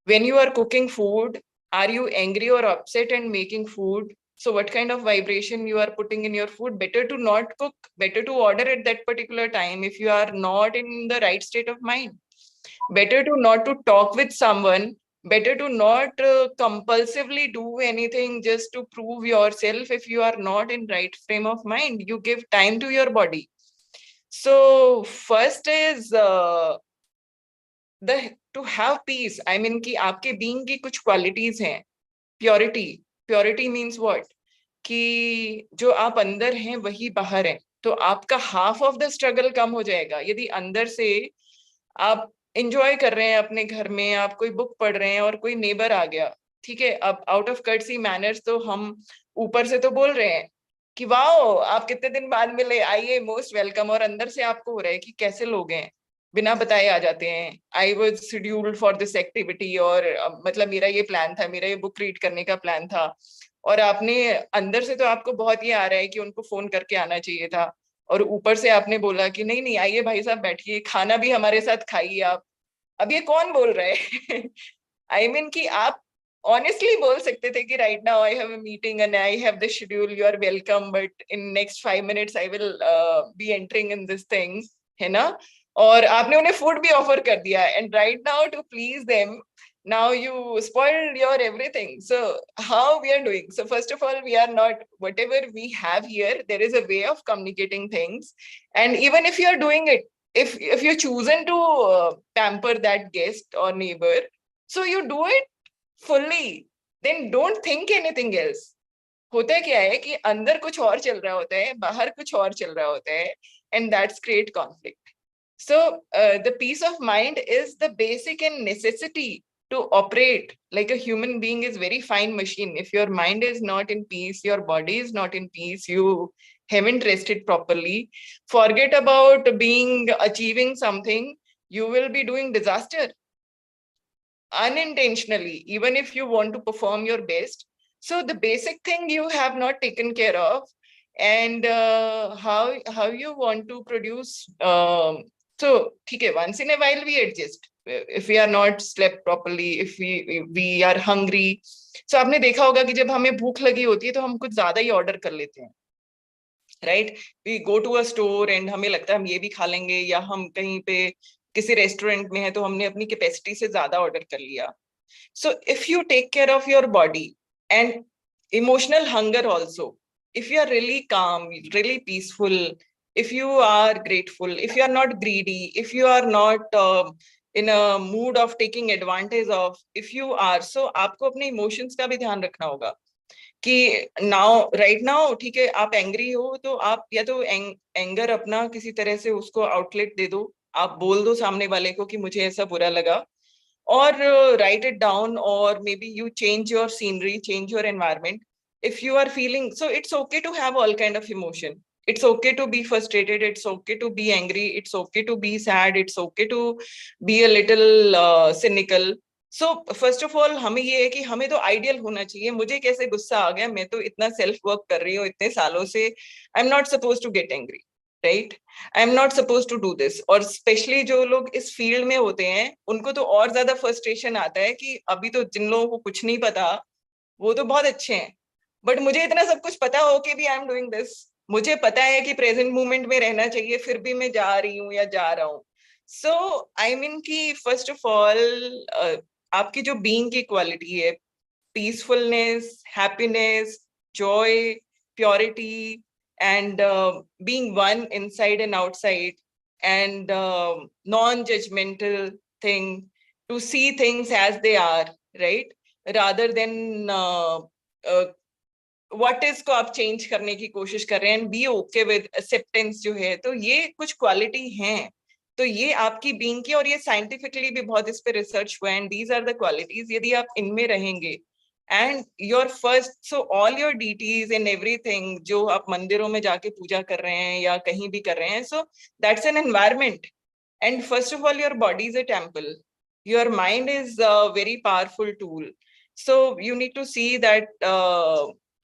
When you are cooking food, are you angry or upset and making food? So what kind of vibration you are putting in your food? Better to not cook, better to order at that particular time if you are not in the right state of mind. Better to not to talk with someone, better to not compulsively do anything just to prove yourself if you are not in right frame of mind. You give time to your body. So first is the to have peace. I mean कि आपके being की कुछ qualities हैं. Purity. Purity means what? कि जो आप अंदर हैं वही बाहर हैं, तो आपका half of the struggle कम हो जाएगा। यदि अंदर से आप enjoy कर रहे हैं अपने घर में, आप कोई book पढ़ रहे हैं और कोई neighbor आ गया, ठीक है, अब out of courtesy manners तो हम ऊपर से तो बोल रहे हैं कि वाओ आप कितने दिन बाद मिले, आइए, मोस्ट वेलकम, और अंदर से आपको हो रहा है कि कैसे लोग हैं, बिना बताए आ जाते हैं, I was scheduled for this activity, और मतलब मेरा ये प्लान था, मेरा ये बुक रीड करने का प्लान था, और आपने अंदर से तो आपको बहुत ये आ रहा है कि उनको फोन करके आना चाहिए था, और ऊपर से आपने बोला कि नहीं नहीं आइए भाई साहब बैठिए, खाना भी हमारे साथ खाइए आप। अब ये कौन बोल रहा है? आई मीन कि आप honestly बोल सकते थे कि right now I have a meeting and I have the schedule, you are welcome, but in next 5 minutes I will be entering in this thing, है ना? और आपने उन्हें food भी offer कर दिया, and right now to please them, now you spoiled your everything. So how we are doing? So first of all, we are not, whatever we have here, there is a way of communicating things, and even if you are doing it, if you're chosen to pamper that guest or neighbor, so you do it fully, then don't think anything else. होता क्या है कि अंदर कुछ और चल रहा होता है, बाहर कुछ और चल रहा होता है, and that's create conflict. So the peace of mind is the basic and necessity to operate like a human being is very fine machine. If your mind is not in peace, your body is not in peace, you haven't rested properly, forget about being achieving something, you will be doing disaster unintentionally, even if you want to perform your best. So the basic thing you have not taken care of, and how you want to produce. So okay, once in a while we adjust if we are not slept properly, if we are hungry. So आपने देखा होगा कि जब हमें भूख लगी होती है तो हम कुछ ज्यादा ही ऑर्डर कर लेते हैं, right? We go to a store and हमें लगता है हम ये भी खा लेंगे, या हम कहीं पे किसी रेस्टोरेंट में है तो हमने अपनी कैपेसिटी से ज्यादा ऑर्डर कर लिया. So if you take care of your body and emotional hunger also, if you are really calm, really peaceful, if you are grateful, if you are not greedy, if you are not in a mood of taking advantage of, if you are, so आपको अपने emotions का भी ध्यान रखना होगा कि now right now, ठीक है, आप एंग्री हो तो आप या तो एंगर अपना किसी तरह से उसको आउटलेट दे दो, आप बोल दो सामने वाले को कि मुझे ऐसा बुरा लगा, or write it down, or maybe you change your scenery, change your environment. If you are feeling, so it's okay to have all kind of emotion. It's okay to be frustrated, it's okay to be angry, it's okay to be sad, it's okay to be a little cynical. So first of all हमें ये है कि हमें तो ideal होना चाहिए. मुझे कैसे गुस्सा आ गया, मैं तो इतना सेल्फ वर्क कर रही हूँ इतने सालों से, I am not suppose to get angry, right? I am not suppose to do this. और स्पेशली जो लोग इस फील्ड में होते हैं उनको तो और ज्यादा फ्रस्ट्रेशन आता है कि अभी तो जिन लोगों को कुछ नहीं पता वो तो बहुत अच्छे हैं, बट मुझे इतना सब कुछ पता हो के भी आई एम डूइंग दिस. मुझे पता है कि प्रेजेंट मोमेंट में रहना चाहिए, फिर भी मैं जा रही हूँ या जा रहा हूँ. सो आई मीन कि फर्स्ट ऑफ ऑल आपकी जो बीइंग की क्वालिटी है, peacefulness, happiness, Joy, purity, and being one inside and outside, and non-judgmental thing, to see things as they are, right, rather than what is को आप चेंज करने की कोशिश कर रहे हैं, and be okay with acceptance जो है. तो ये कुछ क्वालिटी हैं, तो ये आपकी बीइंग की, और ये साइंटिफिकली भी बहुत इस पे रिसर्च हुआ है, and these are the qualities. यदि आप इनमें रहेंगे, and your first, so all your deities and everything जो आप मंदिरों में जाके पूजा कर रहे हैं या कहीं भी कर रहे हैं, so that's an environment. And first of all your body is a temple, your mind is a very powerful tool. So you need to see that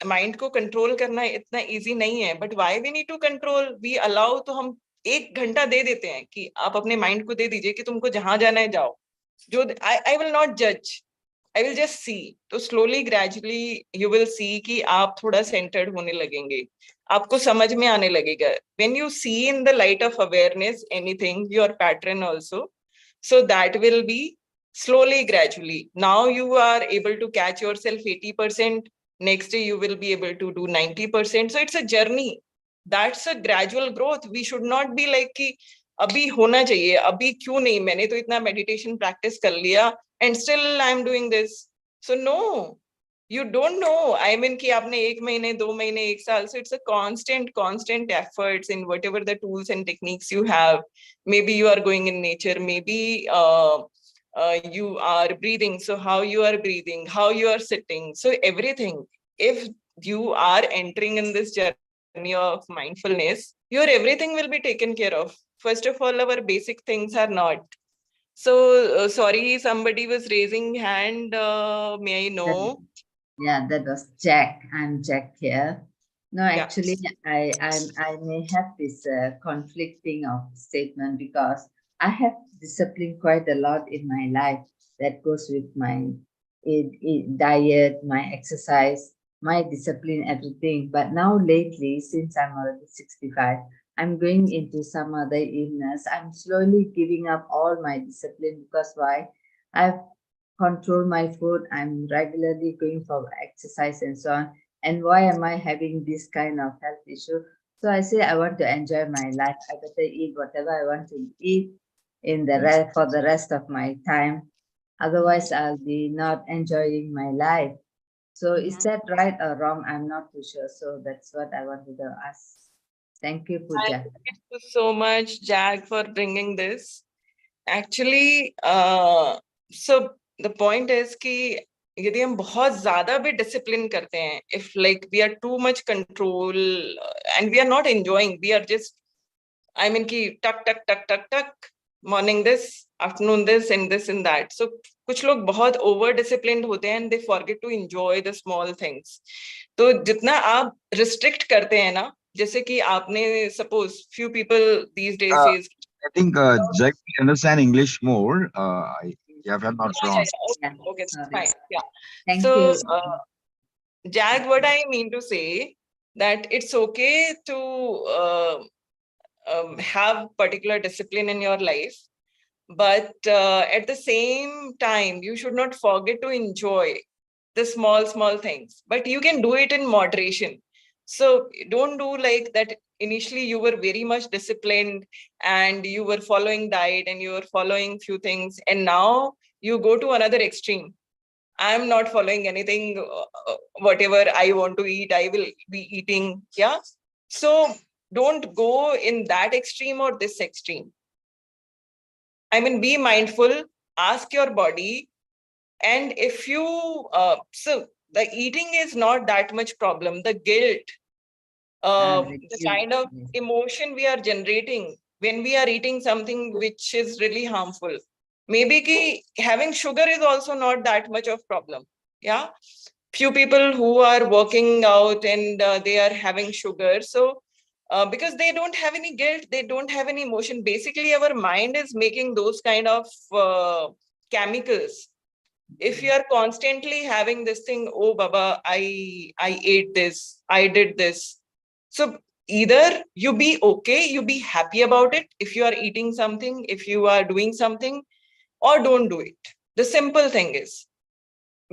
mind को कंट्रोल करना इतना इजी नहीं है, but why we need to control, we allow. तो हम 1 घंटा दे देते हैं कि आप अपने माइंड को दे दीजिए कि तुमको जहां जाना है जाओ. जो आई विल नॉट जज, आई विल जस्ट सी. तो slowly gradually you will see कि आप थोड़ा सेंटर्ड होने लगेंगे, आपको समझ में आने लगेगा. When you see in the light of awareness anything, your pattern also, so that will be slowly, gradually. Now you are able to catch yourself 80%, next day you will be able to do 90%. So it's a journey, that's a gradual growth. We should not be like कि अभी होना चाहिए, अभी क्यों नहीं, मैंने तो इतना मेडिटेशन प्रैक्टिस कर लिया and still I am doing this. So no, you don't know. I mean कि आपने 1 महीने 2 महीने 1 साल, so it's a constant efforts in whatever the tools and techniques you have. Maybe you are going in nature, maybe you are breathing, so how you are breathing, how you are sitting, so everything. If you are entering in this journey of mindfulness, your everything will be taken care of. First of all, our basic things are not. So sorry, somebody was raising hand, may I know? Yeah, that was Jack. I'm Jack here. No, Yeah. actually, I may have this conflicting of statement because I have discipline quite a lot in my life that goes with my diet, my exercise, my discipline, everything. But now lately, since I'm already 65, I'm going into some other illness. I'm slowly giving up all my discipline because why? I've control my food. I'm regularly going for exercise and so on. And why am I having this kind of health issue? So I say I want to enjoy my life. I better eat whatever I want to eat in the for the rest of my time. Otherwise, I'll be not enjoying my life. So is that right or wrong? I'm not too sure. So that's what I wanted to ask. Thank you, Pooja. Thank you so much, Jack, for bringing this. Actually, so the point is कि यदि हम बहुत ज्यादा भी discipline करते हैं, if like we are too much control and we are not enjoying, we are just, I mean कि tuck, morning this, afternoon this, and this and that. So कुछ लोग बहुत over disciplined होते हैं and they forget to enjoy the small things. तो जितना आप restrict करते हैं ना, जैसे कि आपने suppose few people these days says, I think Jack will understand English more. If I'm not wrong. Okay, Sorry. fine. Yeah. Thank So, you. Jag, what I mean to say that it's okay to have particular discipline in your life, but at the same time, you should not forget to enjoy the small things. But you can do it in moderation. So don't do like that. Initially, you were very much disciplined and you were following diet and you were following few things, and now you go to another extreme. I'm not following anything. Whatever I want to eat, I will be eating. Yeah. So don't go in that extreme or this extreme. I mean, be mindful, ask your body. And if you, so the eating is not that much problem. The guilt, the kind of Yes. emotion we are generating when we are eating something which is really harmful. Maybe ki having sugar is also not that much of problem. Yeah. Few people who are working out and they are having sugar. So because they don't have any guilt, they don't have any emotion. Basically, our mind is making those kind of chemicals. If you are constantly having this thing, oh Baba, I ate this, I did this. So either you be okay, you be happy about it if you are eating something, if you are doing something, or don't do it. The simple thing is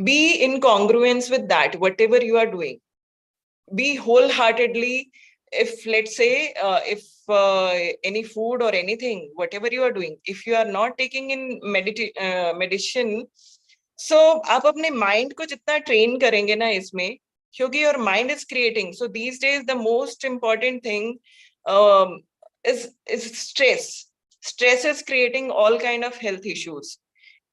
be in congruence with that, whatever you are doing. Be wholeheartedly, if let's say, if any food or anything, whatever you are doing, if you are not taking in medicine, so आप अपने mind को जितना train करेंगे ना इसमें, क्योंकि your mind is creating. So these days the most important thing is stress. Stress is creating all kind of health issues.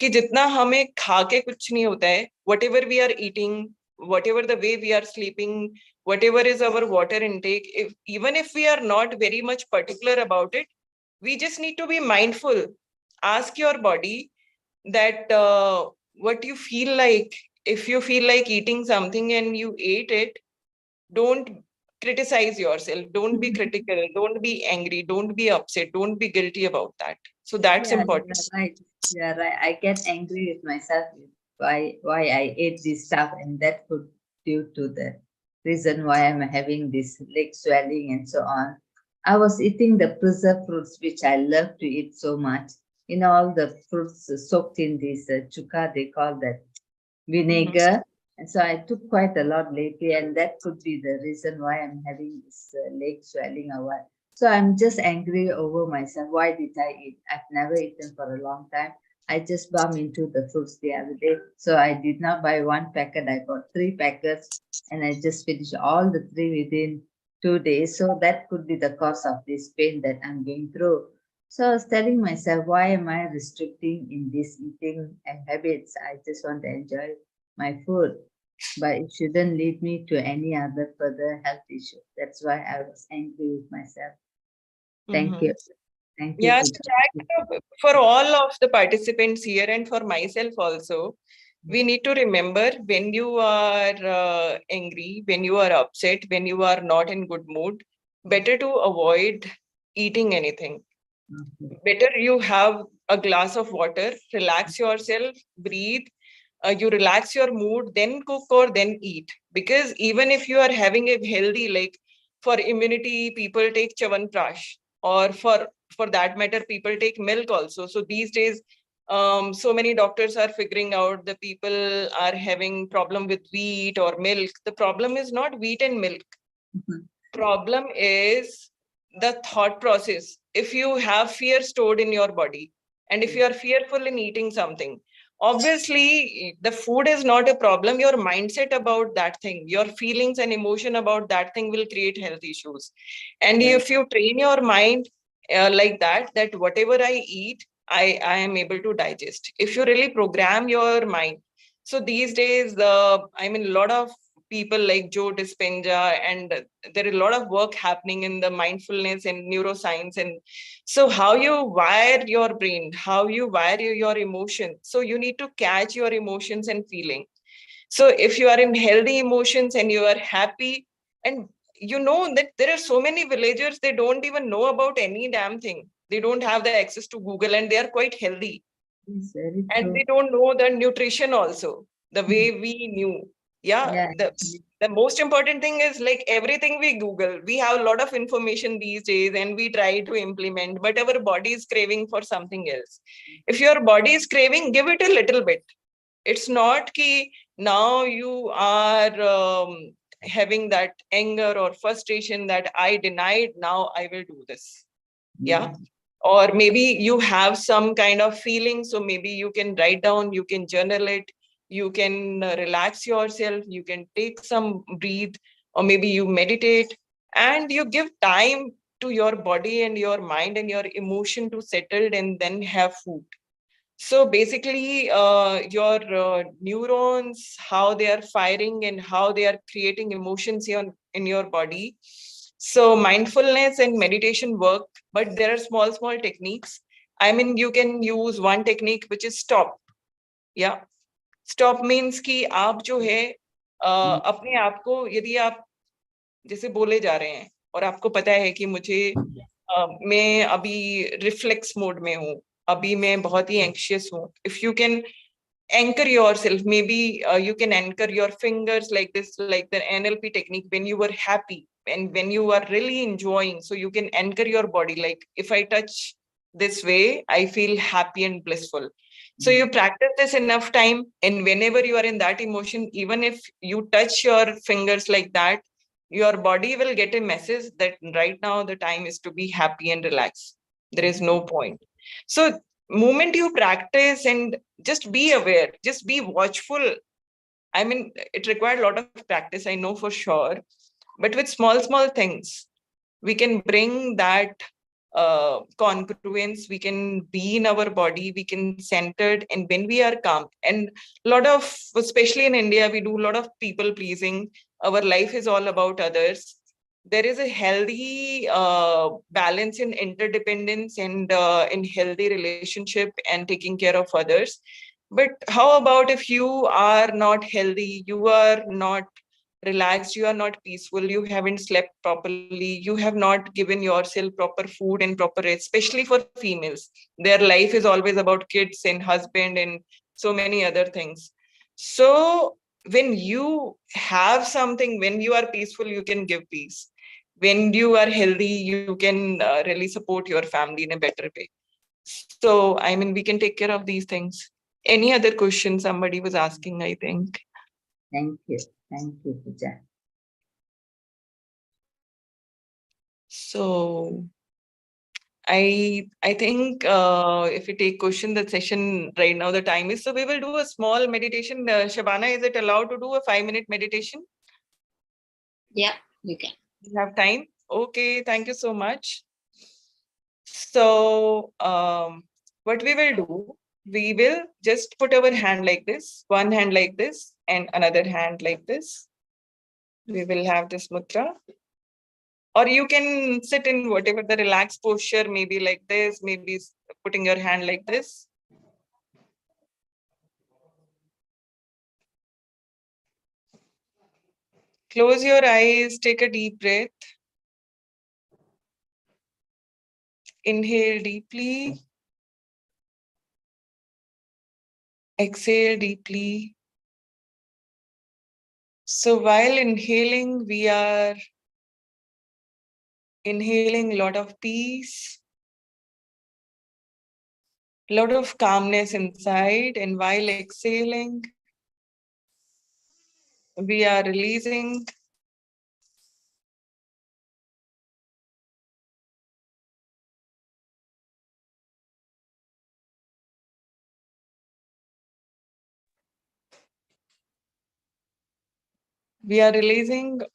कि जितना हमें खा के कुछ नहीं होता है, whatever we are eating, whatever the way we are sleeping, whatever is our water intake, even if we are not very much particular about it, we just need to be mindful. Ask your body that what you feel like. If you feel like eating something and you ate it, don't criticize yourself, don't be critical, don't be angry, don't be upset, don't be guilty about that. So that's Yeah, important. you're right. You're right. I get angry with myself why I ate this stuff, and that could due to the reason why I'm having this leg swelling and so on. I was eating the preserved fruits, which I love to eat so much. You know, all the fruits soaked in this chuka, they call that vinegar. And so I took quite a lot lately, and that could be the reason why I'm having this leg swelling or what. So I'm just angry over myself. Why did I eat? I've never eaten for a long time. I just bumped into the fruits the other day. So I did not buy one packet. I bought 3 packets, and I just finished all the 3 within 2 days. So that could be the cause of this pain that I'm going through. So I was telling myself, why am I restricting in this eating and habits? I just want to enjoy my food, but it shouldn't lead me to any other further health issue. That's why I was angry with myself. Thank you. Thank you, Yeah, Pooja. so that, for all of the participants here and for myself also, we need to remember when you are angry, when you are upset, when you are not in good mood, better to avoid eating anything. Okay. Better you have a glass of water, relax yourself, breathe, you relax your mood, then cook or then eat. Because even if you are having a healthy, like for immunity, people take chawanprash, or for that matter, people take milk also. So these days, so many doctors are figuring out the people are having problem with wheat or milk. The problem is not wheat and milk. Problem is the thought process. If you have fear stored in your body, and if you are fearful in eating something, obviously the food is not a problem. Your mindset about that thing, your feelings and emotion about that thing will create health issues. And if you train your mind like that whatever I eat, I am able to digest. If you really program your mind. So these days, I mean, a lot of people like Joe Dispenza, and there is a lot of work happening in the mindfulness and neuroscience. And so how you wire your brain, how you wire your emotions. So you need to catch your emotions and feeling. So if you are in healthy emotions and you are happy, and you know that there are so many villagers, they don't even know about any damn thing. They don't have the access to Google, and they are quite healthy. It's very And true. they don't know the nutrition also, the way we knew. Yeah, Yeah. the most important thing is, like, everything we Google, we have a lot of information these days and we try to implement, but our body is craving for something else. If your body is craving, give it a little bit. It's not ki now you are having that anger or frustration that I denied, now I will do this. Yeah. Or maybe you have some kind of feeling, so maybe you can write down, you can journal it, you can relax yourself, you can take some breathe, or maybe you meditate, and you give time to your body and your mind and your emotion to settle, and then have food. So basically, your neurons, how they are firing and how they are creating emotions in your body. So mindfulness and meditation work, but there are small techniques. I mean, you can use one technique, which is stop. Yeah. Stop means कि आप जो है अपने आप को, यदि आप जैसे बोले जा रहे हैं और आपको पता है कि मैं अभी रिफ्लेक्स मोड में हूँ, अभी मैं बहुत ही एंक्शियस हूँ. If you can anchor yourself, maybe you can anchor your fingers like this, like the NLP technique, when you were happy and when you are really enjoying. So you can anchor your body, like if I touch this way, I feel happy and blissful. So you practice this enough time, and whenever you are in that emotion, even if you touch your fingers like that, your body will get a message that right now the time is to be happy and relax. There is no point. So moment you practice and just be aware, just be watchful. I mean, it required a lot of practice, I know for sure, but with small things we can bring that congruence, we can be in our body, we can centered, and when we are calm. And a lot of, especially in India, we do a lot of people pleasing. Our life is all about others. There is a healthy balance in interdependence and in healthy relationship and taking care of others. But how about if you are not healthy, you are not relaxed, you are not peaceful, you haven't slept properly, you have not given yourself proper food and proper rest, especially for females. Their life is always about kids and husband and so many other things. So when you have something, when you are peaceful, you can give peace. When you are healthy, you can really support your family in a better way. So, I mean, we can take care of these things. Any other question somebody was asking, I think. Thank you. Thank you, Pooja. So I think if we take question, the session right now, the time is, so we will do a small meditation. Shabana, is it allowed to do a 5-minute meditation? Yeah, you can. You have time? Okay, thank you so much. So what we will do, we will just put our hand like this, one hand like this, and another hand like this. We will have this mudra. Or you can sit in whatever the relaxed posture, maybe like this, maybe putting your hand like this. Close your eyes, take a deep breath. Inhale deeply. Exhale deeply. So while inhaling, we are inhaling a lot of peace, a lot of calmness inside, and while exhaling, we are releasing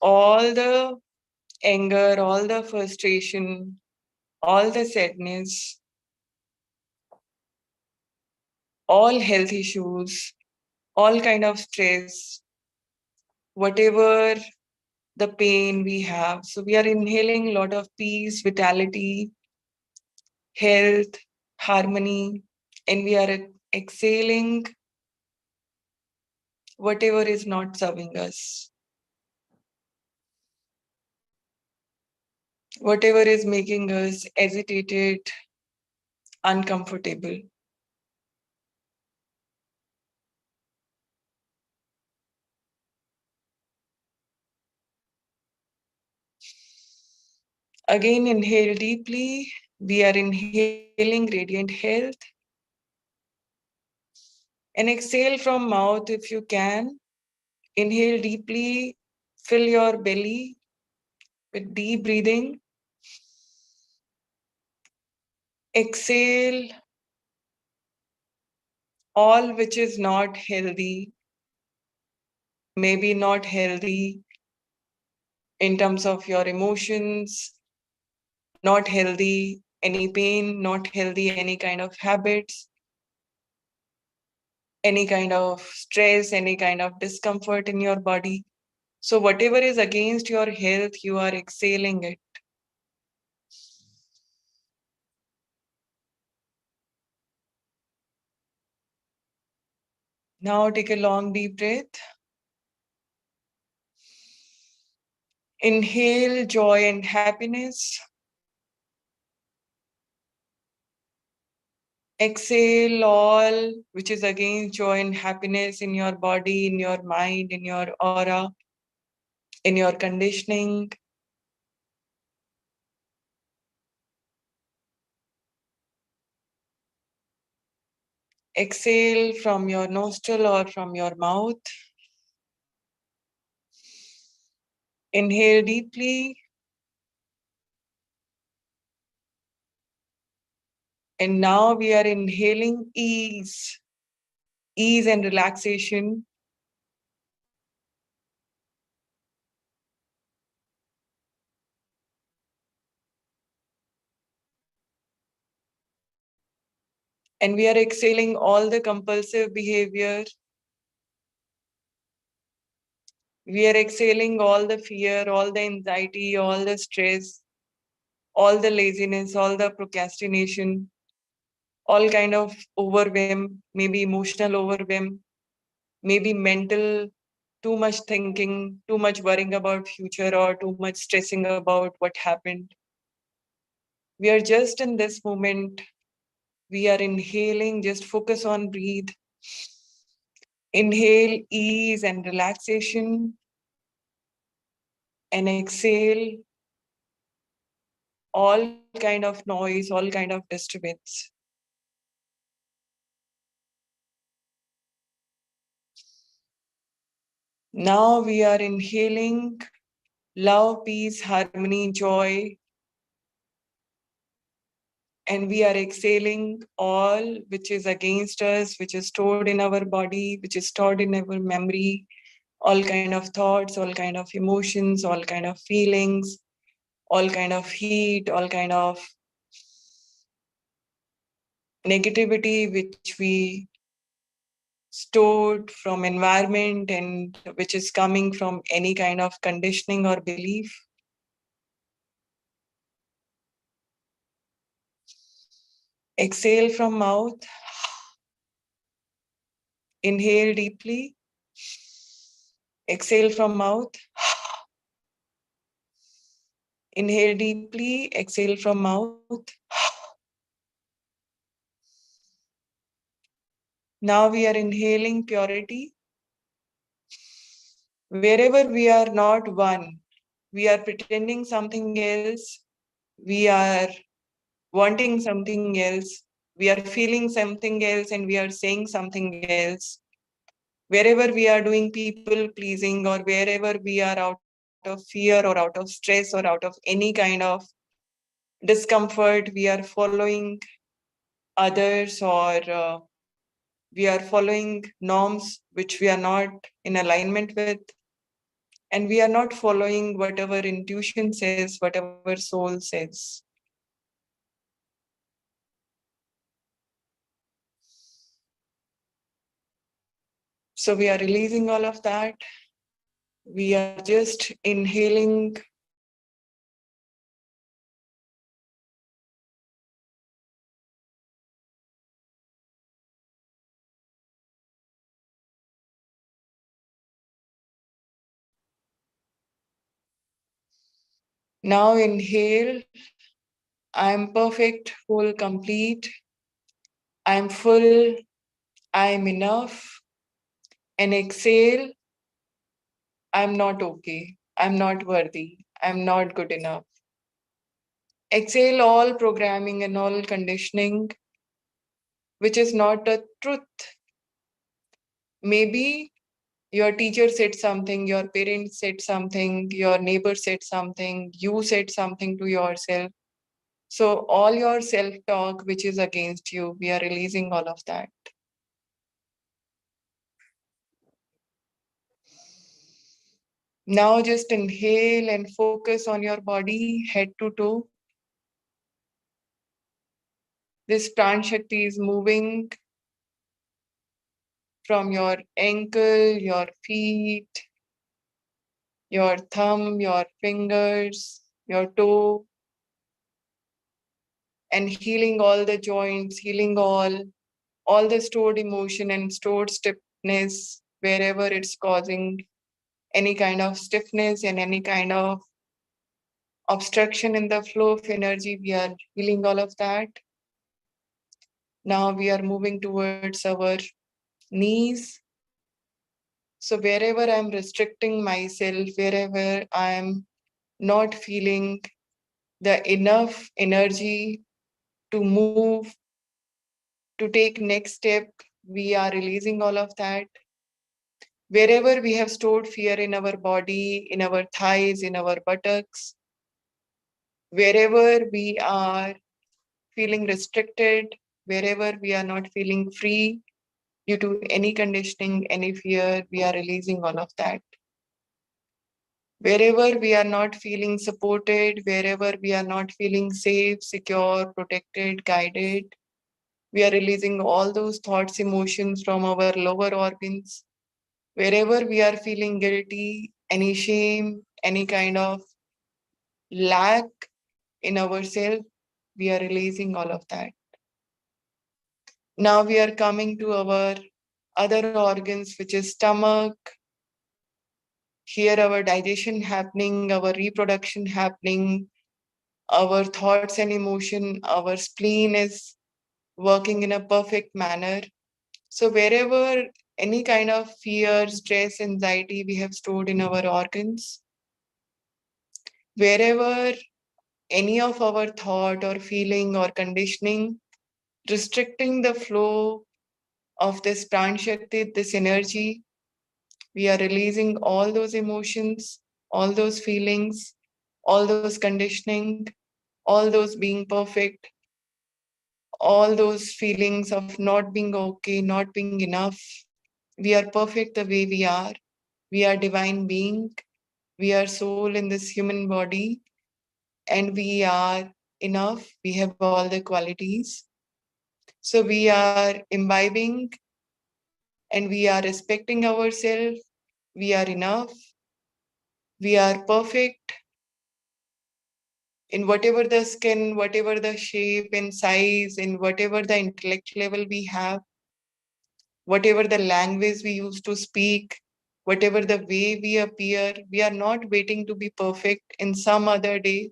all the anger, all the frustration, all the sadness, all health issues, all kind of stress, whatever the pain we have. So we are inhaling a lot of peace, vitality, health, harmony, and we are exhaling whatever is not serving us, whatever is making us agitated, uncomfortable. Again, inhale deeply. We are inhaling radiant health. And exhale from mouth if you can. Inhale deeply. Fill your belly with deep breathing. Exhale all which is not healthy, maybe not healthy in terms of your emotions, not healthy any pain, not healthy any kind of habits. any kind of stress, any kind of discomfort in your body. So whatever is against your health, you are exhaling it. Now take a long deep breath. Inhale joy and happiness. Exhale all which is against joy and happiness in your body, in your mind, in your aura, in your conditioning. Exhale from your nostril or from your mouth. Inhale deeply. And now we are inhaling ease and relaxation. And we are exhaling all the compulsive behavior. We are exhaling all the fear, all the anxiety, all the stress, all the laziness, all the procrastination, all kind of overwhelm, maybe emotional overwhelm, maybe mental, too much thinking, too much worrying about future, or too much stressing about what happened. We are just in this moment. We are inhaling, just focus on breathe. Inhale ease and relaxation, and exhale all kind of noise, all kind of disturbance. Now we are inhaling love, peace, harmony, joy, and we are exhaling all which is against us, which is stored in our body, which is stored in our memory, all kind of thoughts, all kind of emotions, all kind of feelings, all kind of heat, all kind of negativity which we stored from environment and which is coming from any kind of conditioning or belief. Exhale from mouth. Inhale deeply. Exhale from mouth. Inhale deeply. Exhale from mouth. Now we are inhaling purity. Wherever we are not one, we are pretending something else. We are wanting something else. We are feeling something else, and we are saying something else. Wherever we are doing people pleasing, or wherever we are out of fear or out of stress or out of any kind of discomfort, we are following others, or we are following norms which we are not in alignment with, and we are not following whatever intuition says, whatever soul says. So we are releasing all of that. We are just inhaling now. Inhale. I am perfect, whole, complete. I am full. I am enough. And exhale. I'm not okay. I'm not worthy. I'm not good enough. Exhale all programming and all conditioning, which is not a truth. Maybe your teacher said something, your parents said something, your neighbor said something, you said something to yourself. So all your self-talk, which is against you, we are releasing all of that. Now just inhale and focus on your body, head to toe. This Pran Shakti is moving from your ankle, your feet, your thumb, your fingers, your toe, and healing all the joints, healing all the stored emotion and stored stiffness wherever it's causing any kind of stiffness and any kind of obstruction in the flow of energy. We are healing all of that. Now we are moving towards our knees. So wherever I'm restricting myself, wherever I'm not feeling the enough energy to move, to take next step, we are releasing all of that. Wherever we have stored fear in our body, in our thighs, in our buttocks, wherever we are feeling restricted, wherever we are not feeling free due to any conditioning, any fear, we are releasing all of that. Wherever we are not feeling supported, wherever we are not feeling safe, secure, protected, guided, we are releasing all those thoughts, emotions from our lower organs. Wherever we are feeling guilty, any shame, any kind of lack in ourselves, we are releasing all of that. Now we are coming to our other organs, which is stomach. Here our digestion happening, our reproduction happening, our thoughts and emotion, our spleen is working in a perfect manner. So wherever any kind of fear, stress, anxiety we have stored in our organs, wherever any of our thought or feeling or conditioning restricting the flow of this pran shakti, this energy, we are releasing all those emotions, all those feelings, all those conditioning, all those being perfect, all those feelings of not being okay, not being enough. We are perfect the way we are. We are divine being. We are soul in this human body, and we are enough. We have all the qualities. So we are imbibing and we are respecting ourselves. We are enough. We are perfect in whatever the skin, whatever the shape and size, in whatever the intellect level we have, whatever the language we use to speak, whatever the way we appear. We are not waiting to be perfect in some other day.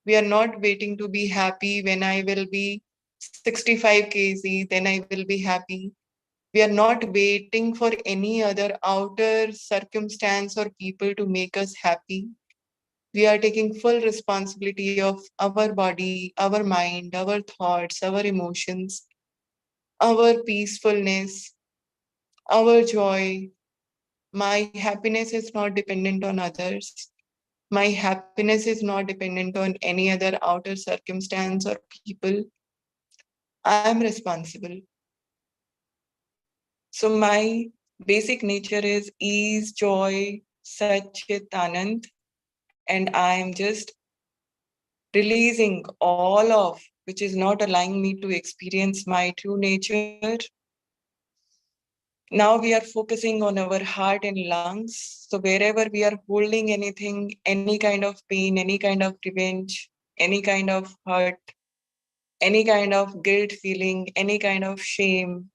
We are not waiting to be happy when I will be 65 kg, then I will be happy. We are not waiting for any other outer circumstance or people to make us happy. We are taking full responsibility of our body, our mind, our thoughts, our emotions, our peacefulness, our joy. My happiness is not dependent on others. My happiness is not dependent on any other outer circumstance or people. I am responsible. So my basic nature is ease, joy, Sachit, Anand, and I am just releasing all of which is not allowing me to experience my true nature. Now we are focusing on our heart and lungs. So wherever we are holding anything, any kind of pain, any kind of revenge, any kind of hurt, any kind of guilt feeling, any kind of shame,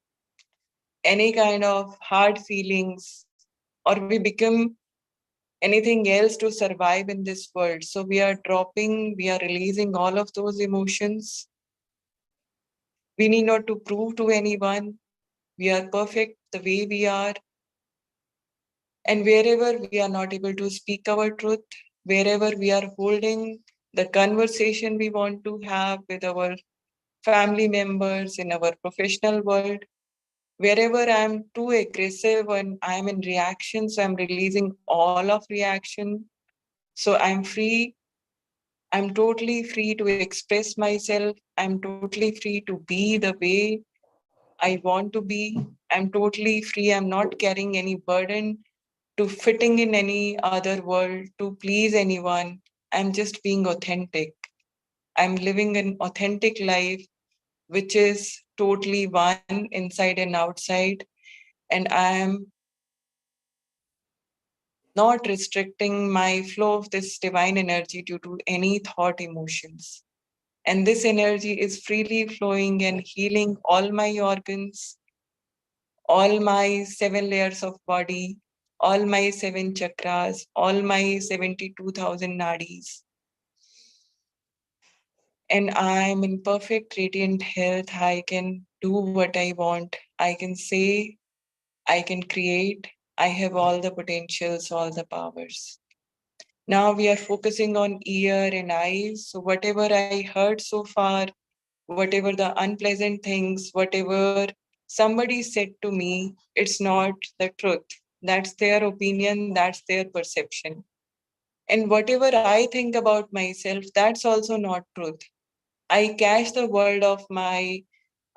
any kind of hard feelings, or we become anything else to survive in this world. So we are dropping, we are releasing all of those emotions. We need not to prove to anyone. We are perfect the way we are. And wherever we are not able to speak our truth, wherever we are holding the conversation we want to have with our family members in our professional world, wherever I'm too aggressive and I'm in reaction, so I'm releasing all of reaction. So I'm free. I'm totally free to express myself. I'm totally free to be the way I want to be. I'm totally free. I'm not carrying any burden to fitting in any other world to please anyone. I'm just being authentic. I'm living an authentic life, which is totally one inside and outside. and I am not restricting my flow of this divine energy due to any thought emotions. And this energy is freely flowing and healing all my organs, all my 7 layers of body, all my 7 chakras, all my 72,000 nadis. And I'm in perfect, radiant health. I can do what I want. I can say, I can create. I have all the potentials, all the powers. Now we are focusing on ear and eyes. So whatever I heard so far, whatever the unpleasant things, whatever somebody said to me, it's not the truth. That's their opinion, that's their perception. And whatever I think about myself, that's also not truth. I catch the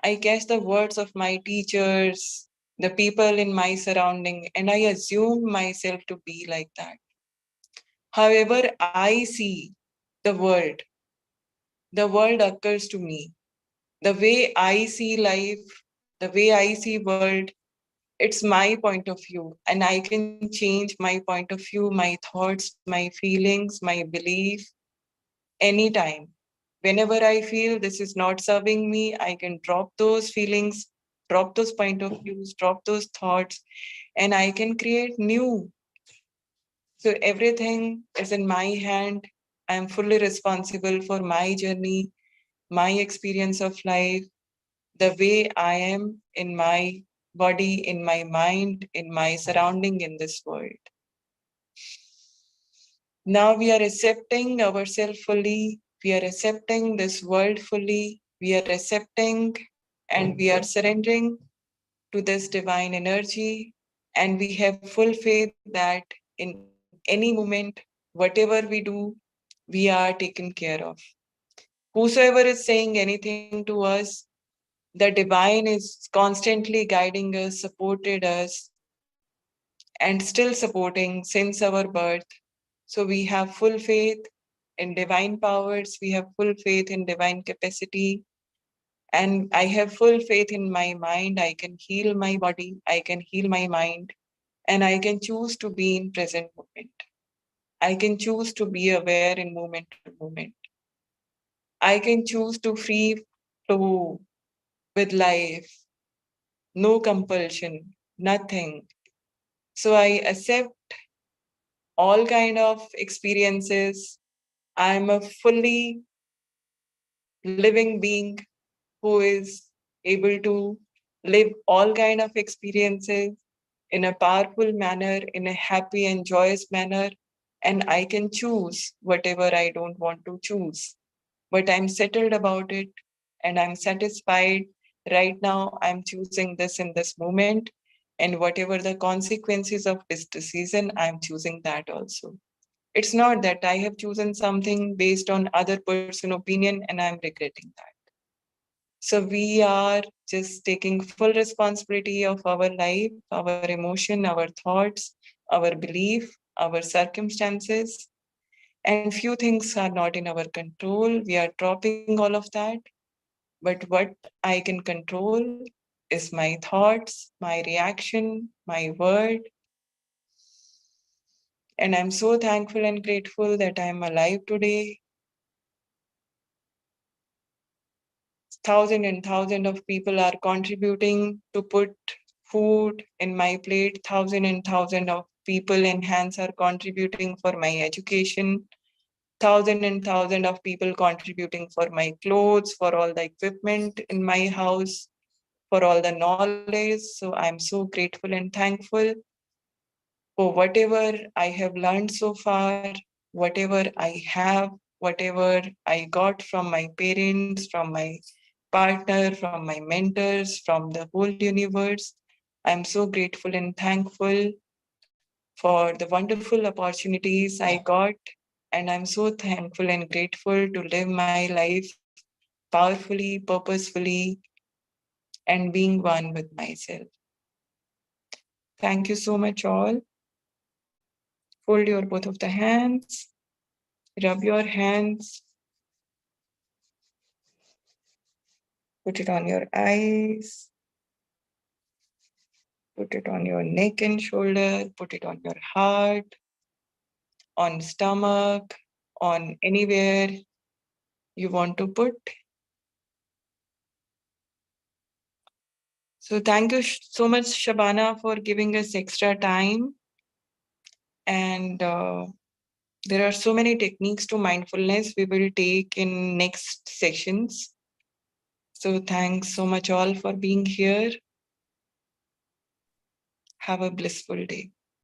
I catch the words of my teachers, the people in my surrounding, and I assume myself to be like that. However, I see the world occurs to me. The way I see life, the way I see world, it's my point of view, and I can change my point of view, my thoughts, my feelings, my belief anytime. Whenever I feel this is not serving me, I can drop those feelings, drop those point of views, drop those thoughts, and I can create new. So everything is in my hand. I'm fully responsible for my journey, my experience of life, the way I am in my body, in my mind, in my surrounding in this world. Now we are accepting ourselves fully. We are accepting this world fully. We are accepting and we are surrendering to this divine energy. And we have full faith that in any moment, whatever we do, we are taken care of. Whosoever is saying anything to us, the divine is constantly guiding us, supported us, and still supporting since our birth. So we have full faith in divine powers, we have full faith in divine capacity, and I have full faith in my mind. I can heal my body, I can heal my mind, and I can choose to be in present moment. I can choose to be aware in moment to moment. I can choose to free flow with life, no compulsion, nothing. So I accept all kind of experiences. I'm a fully living being who is able to live all kind of experiences in a powerful manner, in a happy and joyous manner, and I can choose whatever I don't want to choose. But I'm settled about it and I'm satisfied. Right now, I'm choosing this in this moment, and whatever the consequences of this decision, I'm choosing that also. It's not that I have chosen something based on other person opinion and I'm regretting that. So we are just taking full responsibility of our life, our emotion, our thoughts, our belief, our circumstances, and few things are not in our control. We are dropping all of that. But what I can control is my thoughts, my reaction, my word. And I'm so thankful and grateful that I'm alive today. Thousands and thousands of people are contributing to put food in my plate. Thousands and thousands of people and hands are contributing for my education. Thousands and thousands of people contributing for my clothes, for all the equipment in my house, for all the knowledge. So I'm so grateful and thankful for whatever I have learned so far, whatever I have, whatever I got from my parents, from my partner, from my mentors, from the whole universe. I'm so grateful and thankful for the wonderful opportunities I got. And I'm so thankful and grateful to live my life powerfully, purposefully, and being one with myself. Thank you so much, all. Fold your both of the hands, rub your hands, put it on your eyes, Put it on your neck and shoulder, put it on your heart, on stomach, on anywhere you want to put. So thank you so much, Shabana, for giving us extra time. And there are so many techniques to mindfulness we will take in next sessions. So thanks so much all for being here. Have a blissful day.